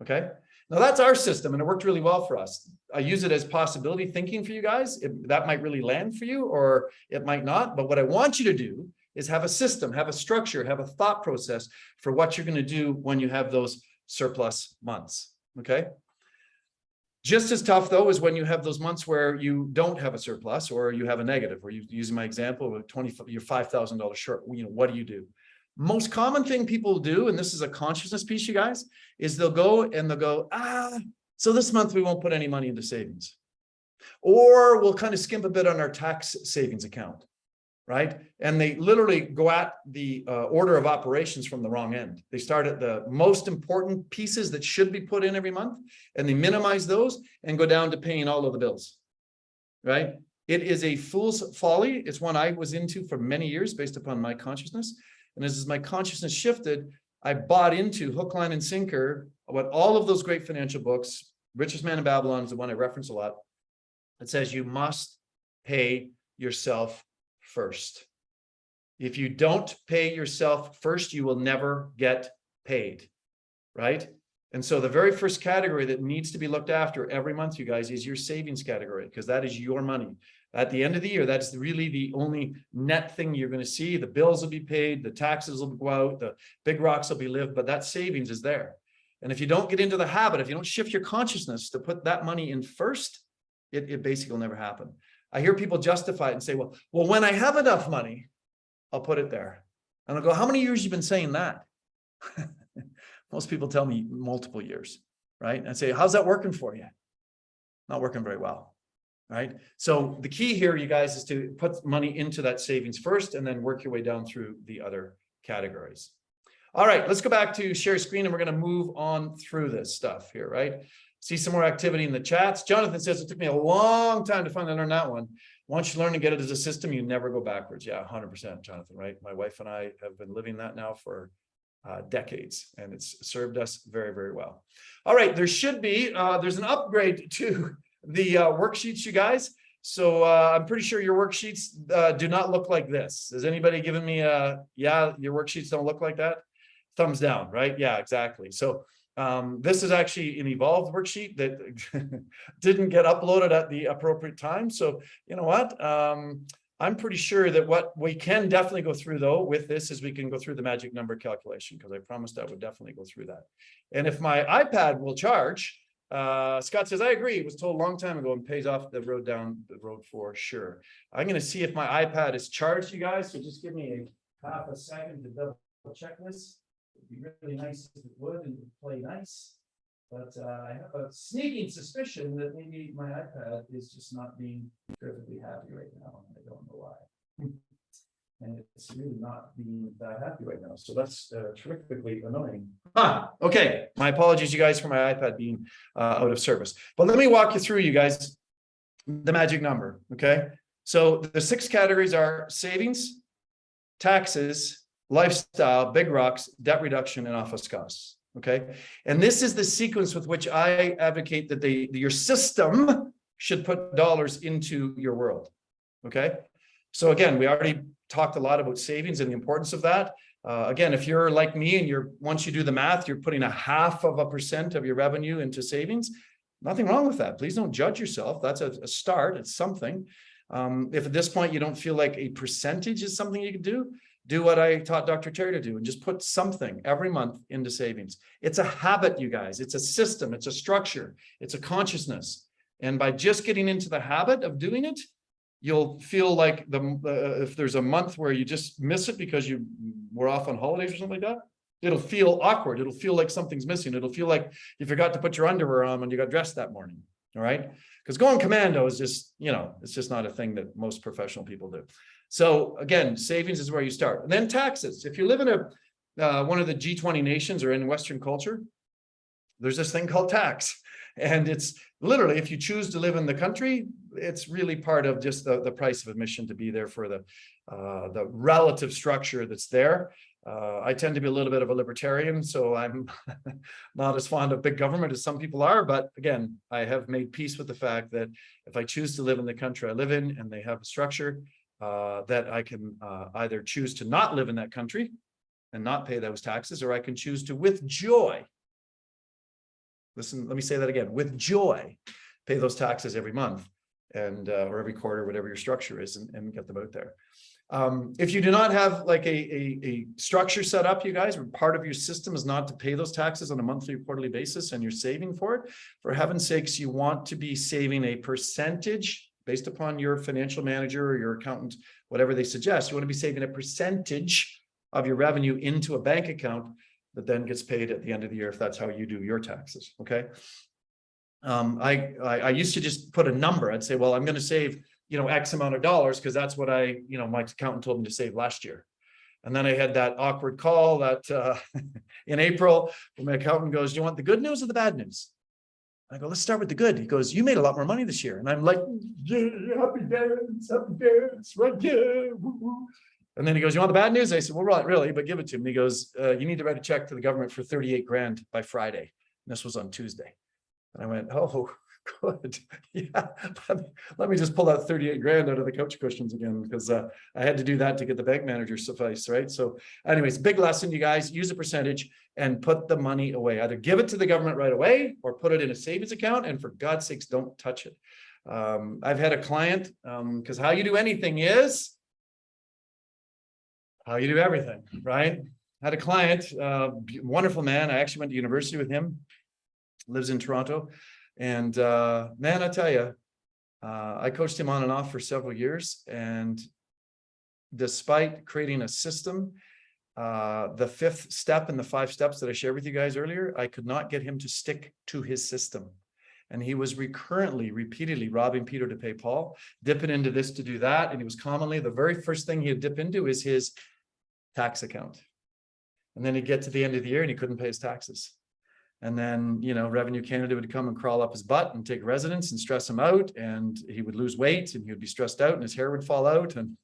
Okay. Now that's our system, and it worked really well for us. I use it as possibility thinking for you guys. That might really land for you, or it might not. But what I want you to do is have a system, have a structure, have a thought process for what you're going to do when you have those surplus months. Okay. Just as tough, though, is when you have those months where you don't have a surplus, or you have a negative, where you, using my example, of you're $5,000 short. What do you do? Most common thing people do, and this is a consciousness piece, you guys, is they'll go, so this month we won't put any money into savings, or we'll kind of skimp a bit on our tax savings account, right? And they literally go at the order of operations from the wrong end. They start at the most important pieces that should be put in every month, and they minimize those and go down to paying all of the bills, right? It is a fool's folly. It's one I was into for many years based upon my consciousness. And as my consciousness shifted, I bought into hook, line, and sinker about all of those great financial books. Richest Man in Babylon is the one I reference a lot. It says you must pay yourself first. If you don't pay yourself first, you will never get paid, right? And so the very first category that needs to be looked after every month, you guys, is your savings category, because that is your money. At the end of the year, that's really the only net thing you're going to see. The bills will be paid, the taxes will go out, the big rocks will be lived, but that savings is there. And if you don't get into the habit, if you don't shift your consciousness to put that money in first, it basically will never happen. I hear people justify it and say, well, when I have enough money, I'll put it there. And I'll go, how many years have you been saying that? Most people tell me multiple years, right? And say, how's that working for you? Not working very well, right? So the key here, you guys, is to put money into that savings first and then work your way down through the other categories. All right, let's go back to share screen and we're going to move on through this stuff here, right? See some more activity in the chats. Jonathan says, it took me a long time to finally learn that one. Once you learn to get it as a system, you never go backwards. Yeah, 100%, Jonathan, right? My wife and I have been living that now for decades, and it's served us very, very well. All right, there should be, there's an upgrade to the worksheets, you guys. So I'm pretty sure your worksheets do not look like this. Is anybody giving me yeah, your worksheets don't look like that? Thumbs down, right? Yeah, exactly. So this is actually an evolved worksheet that didn't get uploaded at the appropriate time. So you know what? I'm pretty sure that what we can definitely go through though with this is we can go through the magic number calculation, because I promised I would definitely go through that. And if my iPad will charge, Scott says, I agree. It was told a long time ago and pays off the road down the road for sure. I'm going to see if my iPad is charged, you guys. So just give me a half a second to double check this. It'd be really nice if it would and play nice. But I have a sneaking suspicion that maybe my iPad is just not being perfectly happy right now. I don't know why. And it's really not being that happy right now. So that's terrifically annoying. Okay. My apologies, you guys, for my iPad being out of service. But let me walk you through, you guys, the magic number. Okay. So the 6 categories are savings, taxes, lifestyle, big rocks, debt reduction, and office costs. Okay. And this is the sequence with which I advocate that your system should put dollars into your world. Okay. So again, we already talked a lot about savings and the importance of that. Again, if you're like me and once you do the math, you're putting 0.5% of your revenue into savings, nothing wrong with that. Please don't judge yourself. That's a start. It's something. If at this point you don't feel like a percentage is something you can do what I taught Dr. Terry to do and just put something every month into savings. It's a habit, you guys. It's a system. It's a structure. It's a consciousness. And by just getting into the habit of doing it, you'll feel like if there's a month where you just miss it because you were off on holidays or something like that, it'll feel awkward. It'll feel like something's missing. It'll feel like you forgot to put your underwear on when you got dressed that morning. All right. Because going commando is just, it's just not a thing that most professional people do. So again, savings is where you start. And then taxes. If you live in one of the G20 nations or in Western culture, there's this thing called tax. And it's literally, if you choose to live in the country, it's really part of just the price of admission to be there for the relative structure that's there. I tend to be a little bit of a libertarian, so I'm not as fond of big government as some people are. But again, I have made peace with the fact that if I choose to live in the country I live in and they have a structure, that I can either choose to not live in that country and not pay those taxes, or I can choose to with joy. Listen, let me say that again, with joy, pay those taxes every month and or every quarter, whatever your structure is, and get them out there. If you do not have like a structure set up, you guys, part of your system is not to pay those taxes on a monthly or quarterly basis and you're saving for it, for heaven's sakes, you want to be saving a percentage based upon your financial manager or your accountant, whatever they suggest. You want to be saving a percentage of your revenue into a bank account that then gets paid at the end of the year if that's how you do your taxes. Okay. I used to just put a number. I'd say, well, I'm going to save, X amount of dollars because that's what my accountant told me to save last year. And then I had that awkward call that in April, when my accountant goes, do you want the good news or the bad news? I go, let's start with the good. He goes, you made a lot more money this year. And I'm like, yeah, happy dance, right, yeah. And then he goes, you want the bad news? I said, well, not really, but give it to him. And he goes, you need to write a check to the government for 38 grand by Friday. And this was on Tuesday. And I went, oh, good. Yeah, let me just pull that 38 grand out of the couch cushions again, because I had to do that to get the bank manager suffice, right? So anyways, big lesson, you guys, use a percentage and put the money away. Either give it to the government right away or put it in a savings account. And for God's sakes, don't touch it. I've had a client, because how you do anything is how you do everything, right? I had a client, wonderful man. I actually went to university with him, lives in Toronto. And man, I tell you, I coached him on and off for several years. And despite creating a system the fifth step in the 5 steps that I shared with you guys earlier, I could not get him to stick to his system. And he was repeatedly robbing Peter to pay Paul, dipping into this to do that. And he was commonly, the very first thing he'd dip into is his tax account. And then he'd get to the end of the year and he couldn't pay his taxes. And then, Revenue Canada would come and crawl up his butt and take residence and stress him out. And he would lose weight and he would be stressed out and his hair would fall out. And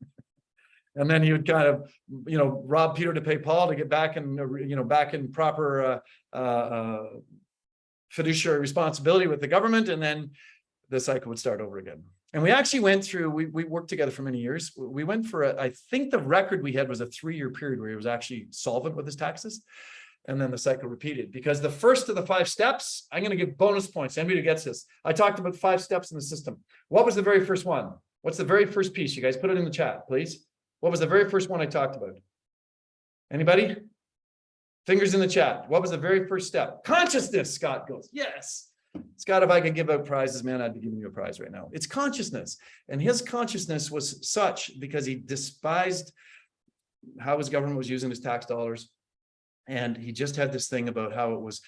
then he would kind of, rob Peter to pay Paul to get back in proper fiduciary responsibility with the government. And then the cycle would start over again. And we actually went through, we worked together for many years. We went for, I think the record we had was a 3-year period where he was actually solvent with his taxes. And then the cycle repeated, because the first of the 5 steps, I'm going to give bonus points to anybody who gets this. I talked about 5 steps in the system. What was the very first one? What's the very first piece? You guys put it in the chat, please. What was the very first one I talked about? Anybody? Fingers in the chat. What was the very first step? Consciousness, Scott goes. Yes. Scott, if I could give out prizes, man, I'd be giving you a prize right now. It's consciousness. And his consciousness was such because he despised how his government was using his tax dollars. And he just had this thing about how it was,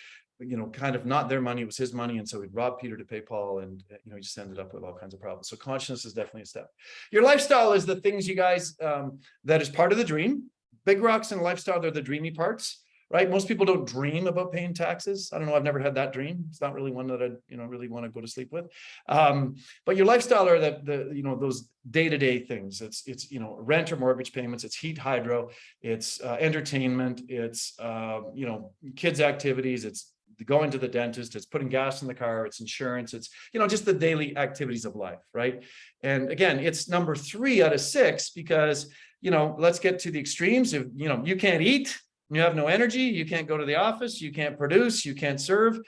kind of not their money, it was his money. And so he'd rob Peter to pay Paul, and, he just ended up with all kinds of problems. So consciousness is definitely a step. Your lifestyle is the things, you guys, that is part of the dream. Big rocks and lifestyle, they're the dreamy parts, right? Most people don't dream about paying taxes. I don't know. I've never had that dream. It's not really one that I, really want to go to sleep with. But your lifestyle are those day-to-day things. It's rent or mortgage payments. It's heat, hydro. It's entertainment. It's, kids' activities. It's going to the dentist. It's putting gas in the car. It's insurance. It's, just the daily activities of life, right? And again, it's number 3 out of 6 because, let's get to the extremes. If, you can't eat, you have no energy, you can't go to the office, you can't produce, you can't serve,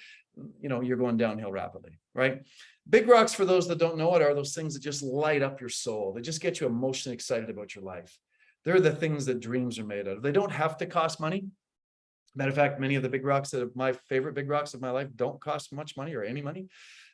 you're going downhill rapidly, right? Big rocks, for those that don't know it, are those things that just light up your soul. They just get you emotionally excited about your life. They're the things that dreams are made out of. They don't have to cost money. Matter of fact, many of the big rocks that are my favorite big rocks of my life don't cost much money or any money.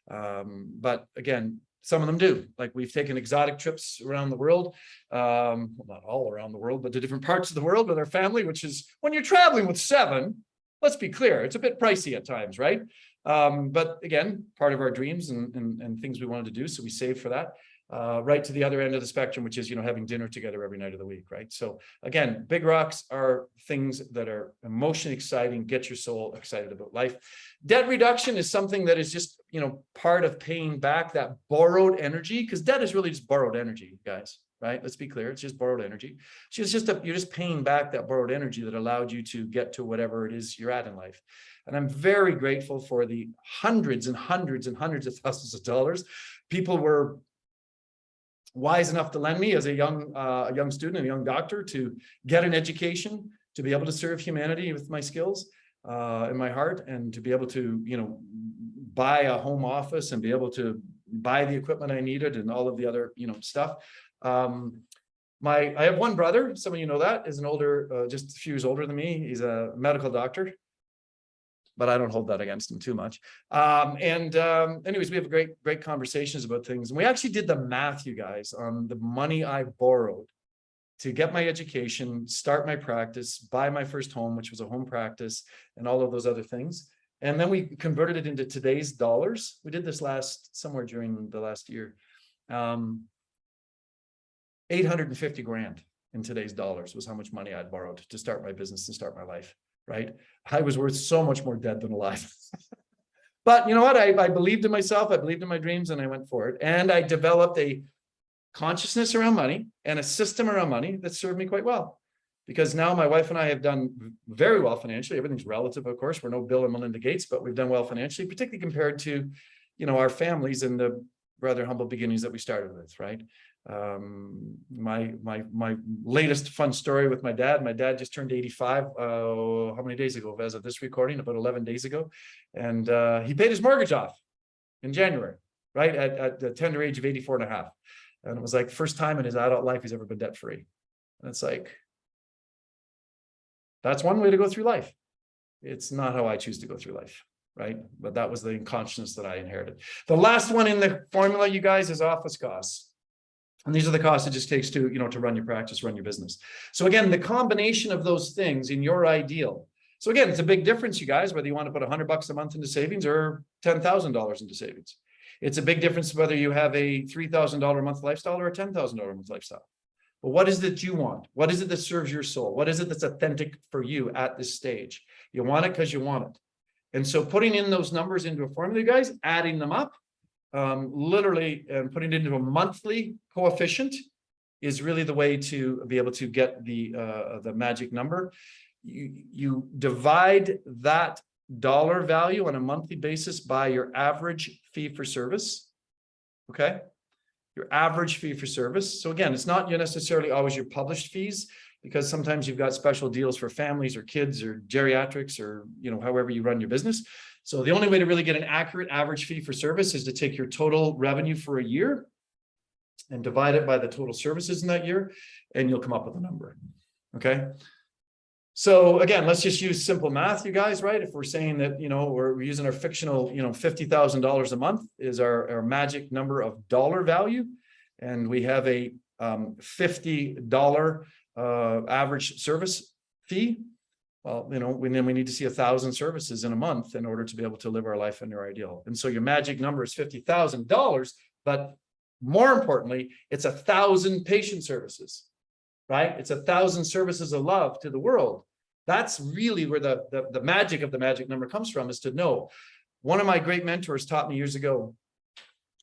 But again, some of them do. Like, we've taken exotic trips around the world, well, not all around the world, but to different parts of the world with our family, which is, when you're traveling with 7, let's be clear, it's a bit pricey at times, right? But again, part of our dreams and things we wanted to do. So we saved for that. Right to the other end of the spectrum, which is, having dinner together every night of the week, right? So again, big rocks are things that are emotionally exciting, get your soul excited about life. Debt reduction is something that is just, part of paying back that borrowed energy, because debt is really just borrowed energy, guys, right? Let's be clear. It's just borrowed energy. It's just you're just paying back that borrowed energy that allowed you to get to whatever it is you're at in life. And I'm very grateful for the hundreds and hundreds and hundreds of thousands of dollars people were wise enough to lend me as a young student, a young doctor, to get an education, to be able to serve humanity with my skills in my heart, and to be able to, buy a home office and be able to buy the equipment I needed and all of the other, stuff. I have one brother, some of you know that, is an older, just a few years older than me. He's a medical doctor, but I don't hold that against him too much. Anyways, we have great conversations about things. And we actually did the math, you guys, on the money I borrowed to get my education, start my practice, buy my first home, which was a home practice, and all of those other things. And then we converted it into today's dollars. We did this somewhere during the last year. 850 grand in today's dollars was how much money I'd borrowed to start my business and start my life. Right? I was worth so much more dead than alive. But you know what? I believed in myself. I believed in my dreams, and I went for it. And I developed a consciousness around money and a system around money that served me quite well. Because now my wife and I have done very well financially. Everything's relative, of course. We're no Bill and Melinda Gates, but we've done well financially, particularly compared to, our families and the rather humble beginnings that we started with, right? My latest fun story with my dad just turned 85 how many days ago, as of this recording, about 11 days ago, and he paid his mortgage off in January, right, at the tender age of 84 and a half. And it was like first time in his adult life he's ever been debt free. And it's like, that's one way to go through life. It's not how I choose to go through life, right? But that was the consciousness that I inherited. The last one in the formula, you guys, is office costs. And these are the costs it just takes to, to run your practice, run your business. So again, the combination of those things in your ideal. So again, it's a big difference, you guys, whether you want to put $100 a month into savings or $10,000 into savings. It's a big difference whether you have a $3,000 a month lifestyle or a $10,000 a month lifestyle. But what is it that you want? What is it that serves your soul? What is it that's authentic for you at this stage? You want it because you want it. And so putting in those numbers into a formula, you guys, adding them up, literally putting it into a monthly coefficient is really the way to be able to get the magic number. You divide that dollar value on a monthly basis by your average fee for service. Okay. Your average fee for service. So again, it's not necessarily always your published fees, because sometimes you've got special deals for families or kids or geriatrics or, however you run your business. So the only way to really get an accurate average fee for service is to take your total revenue for a year and divide it by the total services in that year, and you'll come up with a number. Okay. So again, let's just use simple math, you guys, right? If we're saying that, we're using our fictional, $50,000 a month is our magic number of dollar value. And we have a $50 average service fee. Well, then we need to see 1,000 services in a month in order to be able to live our life under our ideal. And so your magic number is $50,000, but more importantly, it's 1,000 patient services, right? It's 1,000 services of love to the world. That's really where the magic of the magic number comes from, is to know. One of my great mentors taught me years ago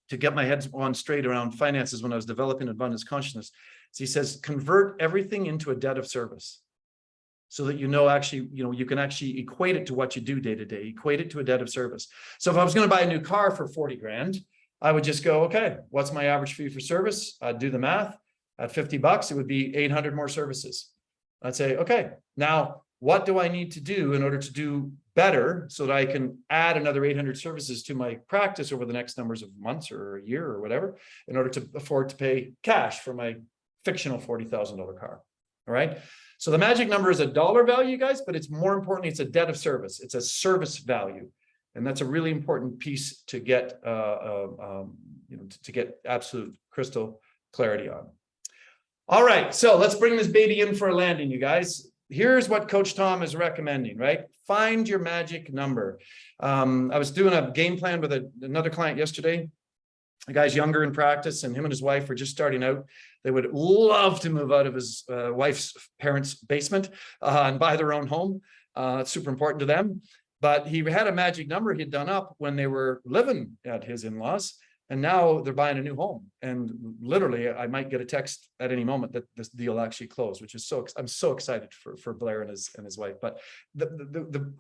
to get my head on straight around finances when I was developing abundance consciousness. So he says, convert everything into a debt of service, so that you can actually equate it to what you do day to day, equate it to a debt of service. So if I was going to buy a new car for 40 grand, I would just go, okay, what's my average fee for service? I'd do the math. At $50, it would be 800 more services. I'd say, okay, now what do I need to do in order to do better so that I can add another 800 services to my practice over the next numbers of months or a year or whatever, in order to afford to pay cash for my fictional $40,000 car. All right. So the magic number is a dollar value, guys, but it's more importantly, it's a debt of service. It's a service value. And that's a really important piece to get, to get absolute crystal clarity on. All right, so let's bring this baby in for a landing, you guys. Here's what Coach Tom is recommending, right? Find your magic number. I was doing a game plan with another client yesterday. The guy's younger in practice, and him and his wife are just starting out. They would love to move out of his wife's parents' basement and buy their own home. It's super important to them. But he had a magic number he'd done up when they were living at his in-laws. And now they're buying a new home. And literally, I might get a text at any moment that this deal actually closed, which is I'm so excited for Blair and his wife. But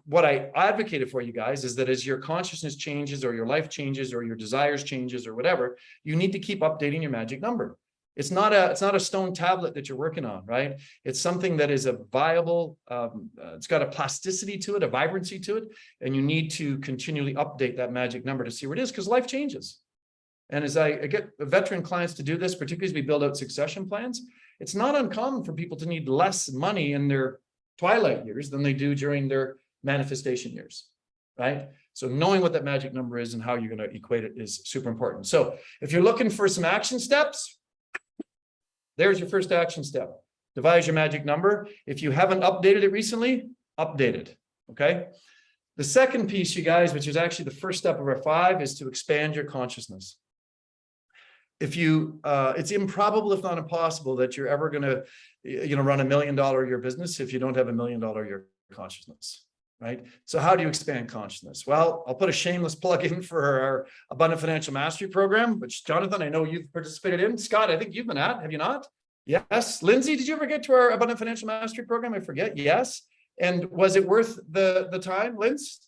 what I advocated for you guys is that as your consciousness changes, or your life changes, or your desires changes, or whatever, you need to keep updating your magic number. It's not a stone tablet that you're working on, right? It's something that is a viable, it's got a plasticity to it, a vibrancy to it. And you need to continually update that magic number to see where it is, because life changes. And as I get veteran clients to do this, particularly as we build out succession plans, it's not uncommon for people to need less money in their twilight years than they do during their manifestation years, right? So knowing what that magic number is and how you're going to equate it is super important. So if you're looking for some action steps, there's your first action step. Devise your magic number. If you haven't updated it recently, update it, okay? The second piece, you guys, which is actually the first step of our 5, is to expand your consciousness. If you, it's improbable, if not impossible, that you're ever going to, run $1 million a year business if you don't have $1 million a year consciousness, right? So how do you expand consciousness? Well, I'll put a shameless plug in for our Abundant Financial Mastery program, which Jonathan, I know you've participated in. Scott, I think you've been at, have you not? Yes. Lindsay, did you ever get to our Abundant Financial Mastery program? I forget. Yes. And was it worth the time, Linz?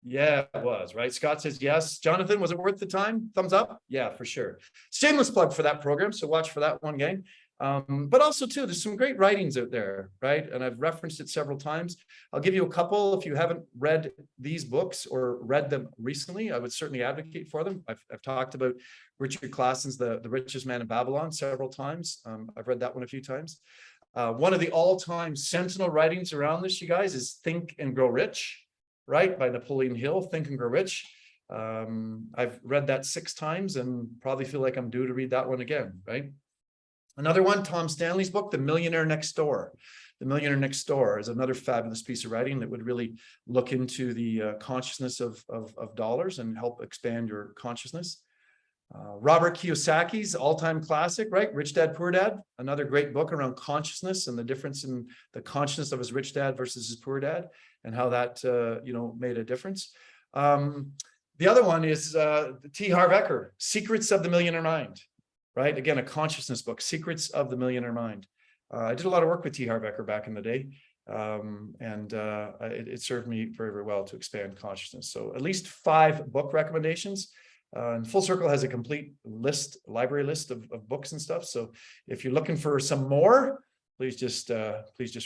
Yeah, it was, right? Scott says yes. Jonathan, was it worth the time? Thumbs up? Yeah, for sure. Shameless plug for that program. So watch for that one, gang. But also too, there's some great writings out there, right? And I've referenced it several times. I'll give you a couple. If you haven't read these books or read them recently, I would certainly advocate for them. I've talked about Richard Claessen's The Richest Man in Babylon several times. I've read that one a few times. One of the all-time sentinel writings around this, you guys, is Think and Grow Rich, right? By Napoleon Hill, Think and Grow Rich. I've read that 6 times and probably feel like I'm due to read that one again, right? Another one, Tom Stanley's book, The Millionaire Next Door. The Millionaire Next Door is another fabulous piece of writing that would really look into the consciousness of dollars and help expand your consciousness. Robert Kiyosaki's all-time classic, right? Rich Dad, Poor Dad, another great book around consciousness and the difference in the consciousness of his rich dad versus his poor dad and how that, made a difference. The other one is T. Harv Eker, Secrets of the Millionaire Mind, right? Again, a consciousness book, Secrets of the Millionaire Mind. I did a lot of work with T. Harv Eker back in the day, and it served me very, very well to expand consciousness. So at least 5 book recommendations. And Full Circle has a complete library list of books and stuff. So if you're looking for some more, please just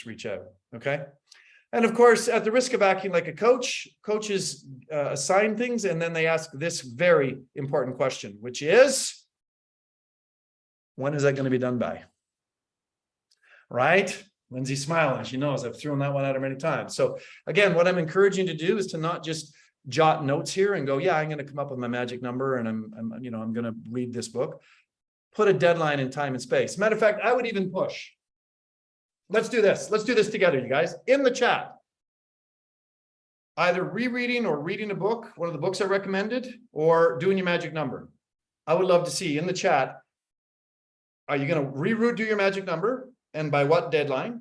reach out. Okay. And of course, at the risk of acting like a coach, coaches assign things and then they ask this very important question, which is, when is that going to be done by? Right? Lindsay's smiling. She knows I've thrown that one at her many times. So again, what I'm encouraging you to do is to not just jot notes here and go, yeah, I'm going to come up with my magic number and I'm going to read this book. Put a deadline in time and space. Matter of fact, I would even push. Let's do this. Let's do this together, you guys. In the chat, either rereading or reading a book, one of the books I recommended, or doing your magic number. I would love to see in the chat, are you going to do your magic number and by what deadline?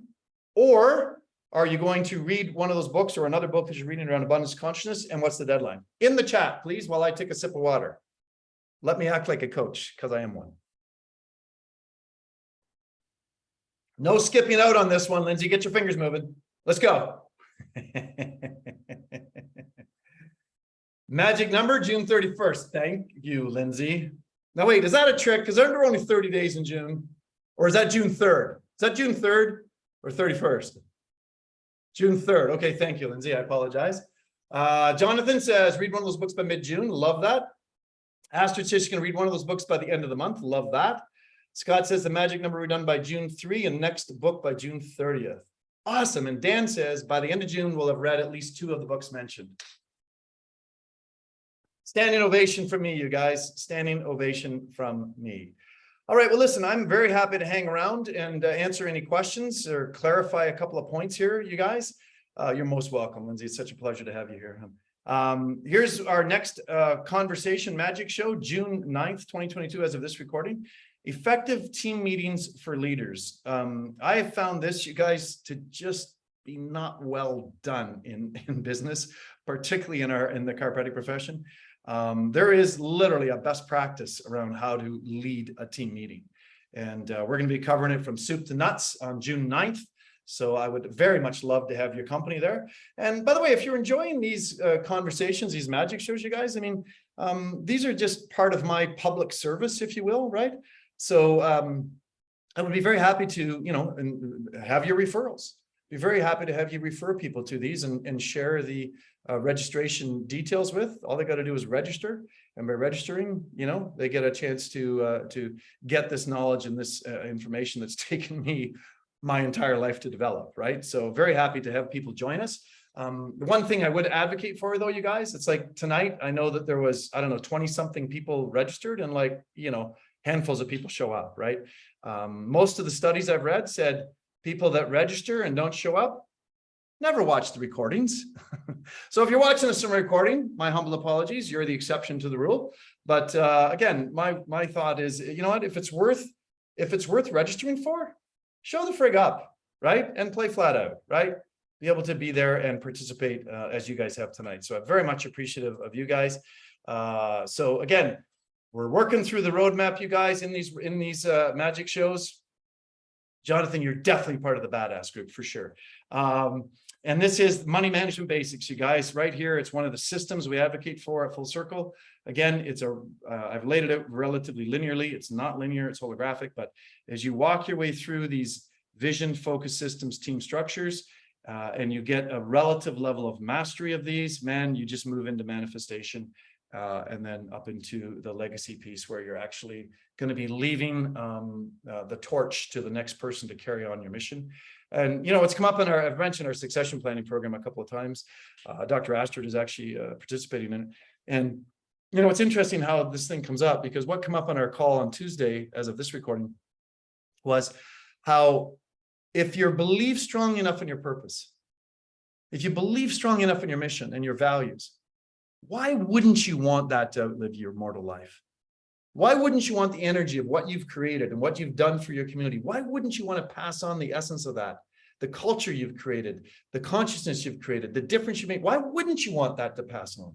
Or are you going to read one of those books or another book that you're reading around abundance consciousness? And what's the deadline? In the chat, please, while I take a sip of water. Let me act like a coach, because I am one. No skipping out on this one, Lindsay. Get your fingers moving. Let's go. Magic number, June 31st. Thank you, Lindsay. Now, wait, is that a trick? Because aren't there only 30 days in June? Or is that June 3rd? Is that June 3rd or 31st? June 3rd. Okay, thank you, Lindsay. I apologize. Jonathan says, read one of those books by mid-June. Love that. Astrid says she's going to read one of those books by the end of the month. Love that. Scott says the magic number will be done by June 3 and next book by June 30th. Awesome. And Dan says by the end of June, we'll have read at least 2 of the books mentioned. Standing ovation from me, you guys. Standing ovation from me. All right. Well, listen, I'm very happy to hang around and answer any questions or clarify a couple of points here, you guys. You're most welcome, Lindsay. It's such a pleasure to have you here. Here's our next conversation magic show, June 9th, 2022, as of this recording. Effective team meetings for leaders. I have found this, you guys, to just be not well done in business, particularly in the chiropractic profession. There is literally a best practice around how to lead a team meeting. And we're going to be covering it from soup to nuts on June 9th. So I would very much love to have your company there. And by the way, if you're enjoying these conversations, these magic shows, you guys, I mean, these are just part of my public service, if you will, right? So I would be very happy to, have your referrals. Be very happy to have you refer people to these and share the registration details with. All they got to do is register, and by registering, they get a chance to get this knowledge and this information that's taken me my entire life to develop, right? So very happy to have people join us. The one thing I would advocate for, though, you guys, it's like tonight, I know that there was, 20 something people registered and handfuls of people show up, right? Most of the studies I've read said people that register and don't show up never watch the recordings. So if you're watching this in recording, my humble apologies, you're the exception to the rule. But again, my thought is, you know what, if it's worth registering for, show the frig up, right? And play flat out, right? Be able to be there and participate as you guys have tonight. So I'm very much appreciative of you guys. So again, we're working through the roadmap, you guys, in these magic shows. Jonathan, you're definitely part of the badass group for sure. And this is money management basics, you guys, right here. It's one of the systems we advocate for at Full Circle. Again, I've laid it out relatively linearly. It's not linear, it's holographic, but as you walk your way through these vision, focus systems, team structures, and you get a relative level of mastery of these, man, you just move into manifestation. And then up into the legacy piece where you're actually going to be leaving the torch to the next person to carry on your mission. And, it's come up in I've mentioned our succession planning program a couple of times. Dr. Astrid is actually participating in it. And, it's interesting how this thing comes up, because what came up on our call on Tuesday, as of this recording, was how if you believe strong enough in your purpose, if you believe strong enough in your mission and your values, why wouldn't you want that to outlive your mortal life? Why wouldn't you want the energy of what you've created and what you've done for your community? Why wouldn't you want to pass on the essence of that? The culture you've created, the consciousness you've created, the difference you make. Why wouldn't you want that to pass on?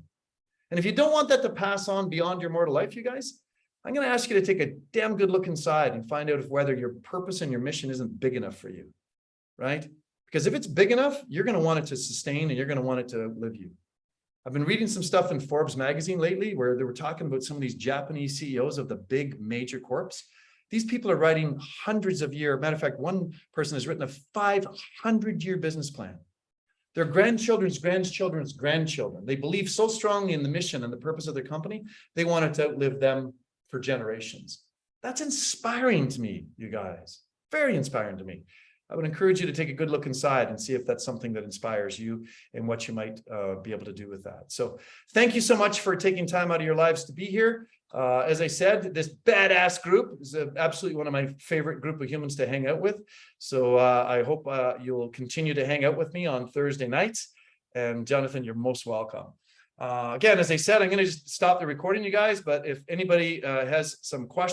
And if you don't want that to pass on beyond your mortal life, you guys, I'm going to ask you to take a damn good look inside and find out if whether your purpose and your mission isn't big enough for you, right? Because if it's big enough, you're going to want it to sustain and you're going to want it to live you. I've been reading some stuff in Forbes magazine lately where they were talking about some of these Japanese CEOs of the big major corps. These people are writing hundreds of years. Matter of fact, one person has written a 500-year business plan. Their grandchildren's grandchildren's grandchildren. They believe so strongly in the mission and the purpose of their company, they wanted to outlive them for generations. That's inspiring to me, you guys. Very inspiring to me. I would encourage you to take a good look inside and see if that's something that inspires you and what you might be able to do with that. So thank you so much for taking time out of your lives to be here. As I said, this badass group is absolutely one of my favorite group of humans to hang out with. So I hope you'll continue to hang out with me on Thursday nights. And Jonathan, you're most welcome. Again, as I said, I'm going to just stop the recording, you guys. But if anybody has some questions,